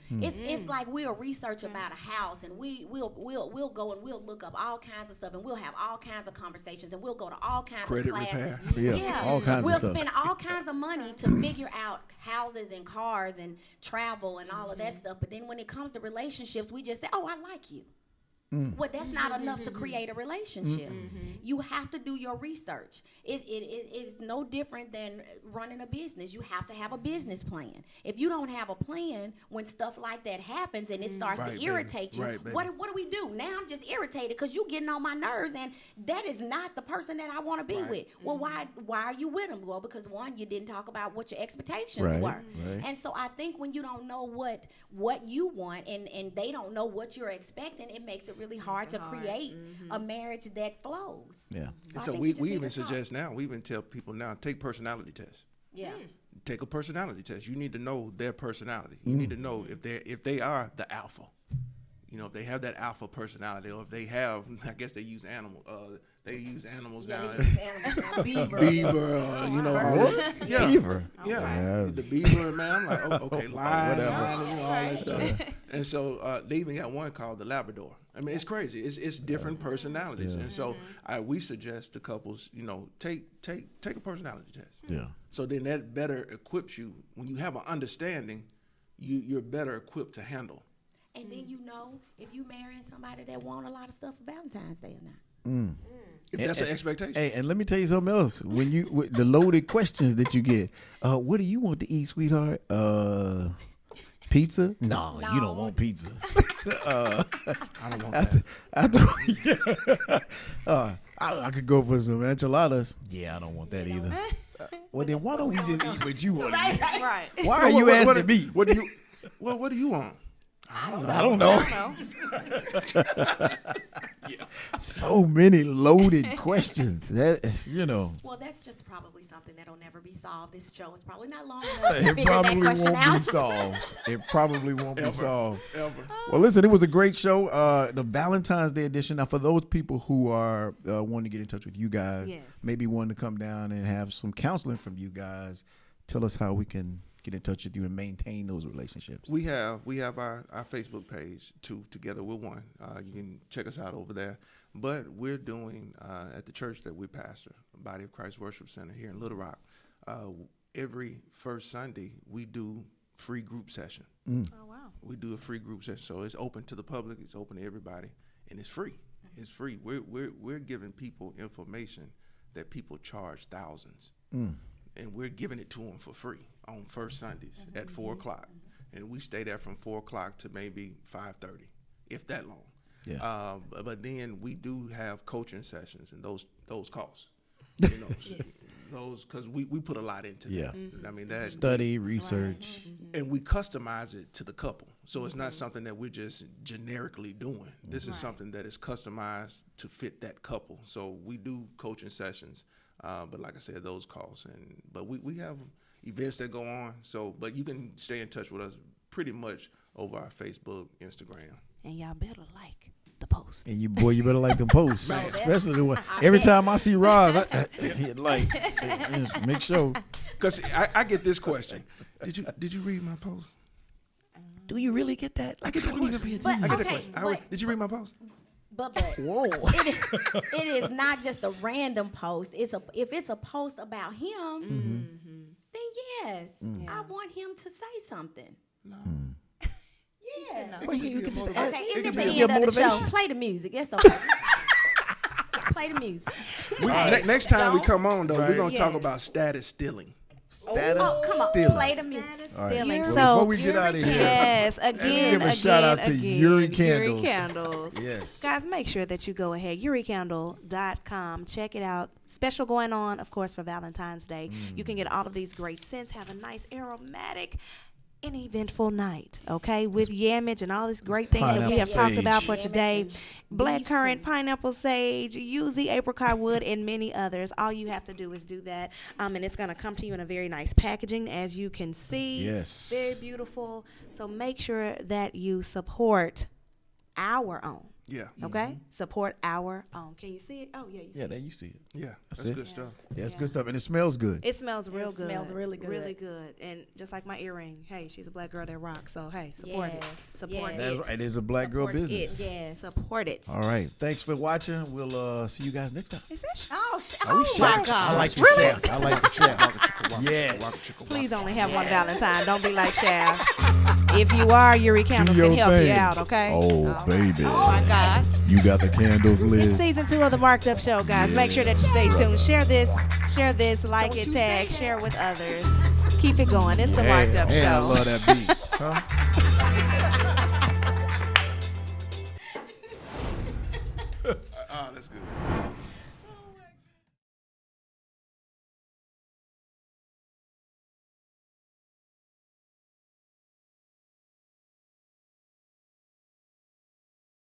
[SPEAKER 3] It's like we'll research about a house, and we'll go and we'll look up all kinds of stuff, and we'll have all kinds of conversations, and we'll go to all kinds
[SPEAKER 4] Credit
[SPEAKER 3] of classes.
[SPEAKER 4] repair.
[SPEAKER 1] Yeah, all kinds of
[SPEAKER 3] we'll
[SPEAKER 1] stuff.
[SPEAKER 3] spend all kinds of money to figure out houses and cars and travel and all of that stuff. But then when it comes to relationships, we just say, oh, I like you. Well, that's not enough to create a relationship. You have to do your research. It is no different than running a business. You have to have a business plan. If you don't have a plan, when stuff like that happens and it starts to irritate you, what do we do? Now I'm just irritated because you're getting on my nerves, and that is not the person that I want to be with. Well, why are you with them? Well, because one, you didn't talk about what your expectations were.
[SPEAKER 1] Right.
[SPEAKER 3] And so I think when you don't know what you want, and they don't know what you're expecting, it makes it really hard to create a marriage that flows.
[SPEAKER 1] Yeah.
[SPEAKER 3] I
[SPEAKER 4] So
[SPEAKER 3] think
[SPEAKER 4] we
[SPEAKER 3] you just need
[SPEAKER 4] even
[SPEAKER 3] to talk.
[SPEAKER 4] suggest now, we even tell people now, take personality tests.
[SPEAKER 3] Yeah.
[SPEAKER 4] Take a personality test. You need to know their personality. You need to know if they are the alpha. you know, if they have that alpha personality, or if they have, I guess they use animals now.
[SPEAKER 3] Beaver.
[SPEAKER 4] Beaver, you know, all that. Yeah.
[SPEAKER 1] Beaver.
[SPEAKER 4] Yeah, the beaver, man. I'm like, oh, okay, lion, you know, all that stuff. And so they even got one called the Labrador. I mean, it's crazy. It's different personalities, and so we suggest to couples, you know, take a personality test.
[SPEAKER 1] Yeah.
[SPEAKER 4] So then that better equips you when you have an understanding. You're better equipped to handle.
[SPEAKER 3] And then you know if you marrying somebody that want a lot of stuff for Valentine's Day or not.
[SPEAKER 4] If that's an expectation.
[SPEAKER 1] Hey, and let me tell you something else. When you with the loaded questions that you get, what do you want to eat, sweetheart? Pizza? No, you don't want pizza.
[SPEAKER 4] I don't want that.
[SPEAKER 1] I could go for some enchiladas. Yeah, I don't want that either. Well, then why don't we just eat what you want to eat?
[SPEAKER 2] Right.
[SPEAKER 1] Why are you asking me?
[SPEAKER 4] What do you want?
[SPEAKER 1] I don't know. So many loaded questions. That you know.
[SPEAKER 3] Well, that's just probably something that'll never be solved. This show is probably not long enough to
[SPEAKER 1] It
[SPEAKER 3] figure that
[SPEAKER 1] probably
[SPEAKER 3] question
[SPEAKER 1] won't be
[SPEAKER 3] out.
[SPEAKER 1] solved. It probably won't be solved.
[SPEAKER 4] Ever.
[SPEAKER 1] Well, listen, it was a great show. The Valentine's Day edition. Now, for those people who are wanting to get in touch with you guys,
[SPEAKER 2] Yes.
[SPEAKER 1] maybe wanting to come down and have some counseling from you guys, tell us how we can get in touch with you and maintain those relationships.
[SPEAKER 4] We have our Facebook page too, Together We're One. You can check us out over there. But we're doing at the church that we pastor, Body of Christ Worship Center here in Little Rock. Every first Sunday we do free group session.
[SPEAKER 2] Oh, wow.
[SPEAKER 4] We do a free group session, so it's open to the public, it's open to everybody, and it's free. It's free. We're giving people information that people charge thousands, and we're giving it to them for free on first Sundays at 4:00, and we stay there from 4:00 to maybe 5:30, if that long.
[SPEAKER 1] Yeah.
[SPEAKER 4] But then we do have coaching sessions, and those cost. You know, those because we put a lot into
[SPEAKER 1] Yeah.
[SPEAKER 4] that. I mean that
[SPEAKER 1] Study, research.
[SPEAKER 4] and we customize it to the couple. So it's not something that we're just generically doing. This is something that is customized to fit that couple. So we do coaching sessions, but like I said, those costs. But we have events that go on. So, but you can stay in touch with us pretty much over our Facebook, Instagram.
[SPEAKER 2] And y'all better like the post.
[SPEAKER 1] And you better like them posts,
[SPEAKER 3] Man.
[SPEAKER 1] especially the one. Every time I see Roz, I hit like, just make sure.
[SPEAKER 4] Because I get this question: Did you read my post?
[SPEAKER 1] Do you really get that?
[SPEAKER 4] I get the question.
[SPEAKER 3] But,
[SPEAKER 4] I get the
[SPEAKER 3] okay,
[SPEAKER 4] question.
[SPEAKER 3] but-
[SPEAKER 4] Did you read my post?
[SPEAKER 3] But
[SPEAKER 1] Whoa.
[SPEAKER 3] it is not just a random post. If it's a post about him, then yes, I want him to say something.
[SPEAKER 4] No.
[SPEAKER 3] Yeah.
[SPEAKER 1] Well, you can just
[SPEAKER 3] Okay,
[SPEAKER 1] it
[SPEAKER 3] it's
[SPEAKER 1] could
[SPEAKER 3] the
[SPEAKER 1] be
[SPEAKER 3] end
[SPEAKER 1] your
[SPEAKER 3] of the show.
[SPEAKER 1] motivation.
[SPEAKER 3] Play the music. It's okay. Play the music.
[SPEAKER 4] Next time we come on, though,
[SPEAKER 1] Right.
[SPEAKER 4] we're going to talk
[SPEAKER 2] Yes.
[SPEAKER 4] about status stealing.
[SPEAKER 1] Status
[SPEAKER 3] Oh, come on.
[SPEAKER 1] stealing.
[SPEAKER 3] Play the music.
[SPEAKER 1] All right.
[SPEAKER 2] Stealing.
[SPEAKER 1] Well,
[SPEAKER 2] So
[SPEAKER 1] before we get out of here,
[SPEAKER 2] yes, again,
[SPEAKER 1] give a shout out to Yuri Candles.
[SPEAKER 2] Candles.
[SPEAKER 1] Yes.
[SPEAKER 2] Guys, make sure that you go ahead, yuricandle.com. Check it out. Special going on, of course, for Valentine's Day. You can get all of these great scents, have a nice aromatic and eventful night, okay, with yammage and all these great things that we have
[SPEAKER 1] Pineapple
[SPEAKER 2] talked about
[SPEAKER 1] sage.
[SPEAKER 2] for today.
[SPEAKER 3] Yammage and
[SPEAKER 2] Blackcurrant,
[SPEAKER 3] beef
[SPEAKER 2] pineapple sage, use the apricot wood, and many others. All you have to do is do that, and it's going to come to you in a very nice packaging, as you can see.
[SPEAKER 1] Yes.
[SPEAKER 2] Very beautiful. So make sure that you support our own.
[SPEAKER 4] Yeah.
[SPEAKER 2] Okay? Support our own. Can you see it? Oh, yeah, you see
[SPEAKER 1] Yeah,
[SPEAKER 2] it.
[SPEAKER 1] there you see it.
[SPEAKER 4] Yeah. That's
[SPEAKER 1] it.
[SPEAKER 4] good stuff.
[SPEAKER 1] Yeah, it's
[SPEAKER 2] Yeah.
[SPEAKER 1] good stuff, and it smells good.
[SPEAKER 2] It smells real good.
[SPEAKER 3] smells really good.
[SPEAKER 2] Really good. And just like my earring, hey, she's a black girl that rocks. So, hey, support it.
[SPEAKER 3] Yes.
[SPEAKER 2] Support
[SPEAKER 3] Yes.
[SPEAKER 2] it.
[SPEAKER 1] That's right. It is a black girl
[SPEAKER 2] Support
[SPEAKER 1] business.
[SPEAKER 2] it.
[SPEAKER 3] Yes.
[SPEAKER 2] Support it.
[SPEAKER 1] All right. Thanks for watching. We'll see you guys next time.
[SPEAKER 2] Is that
[SPEAKER 3] Oh,
[SPEAKER 1] Are we
[SPEAKER 3] my
[SPEAKER 1] chef?
[SPEAKER 3] God.
[SPEAKER 1] I like the
[SPEAKER 2] Really?
[SPEAKER 1] chef. I like the chef. Yes.
[SPEAKER 2] Please only have one Valentine. Don't be like Shaft. If you are, Yuri Candles can
[SPEAKER 1] your
[SPEAKER 2] help you
[SPEAKER 1] thing.
[SPEAKER 2] out, okay?
[SPEAKER 1] Oh,
[SPEAKER 2] All right.
[SPEAKER 1] baby.
[SPEAKER 2] Oh, my gosh.
[SPEAKER 1] You got the candles lit.
[SPEAKER 2] It's season 2 of the Marked Up Show, guys. Make sure that you stay tuned. Share this, like it, tag, share with others. Keep it going. It's the Marked Up
[SPEAKER 1] I
[SPEAKER 2] Show.
[SPEAKER 1] love that beat. Huh?
[SPEAKER 4] That's good.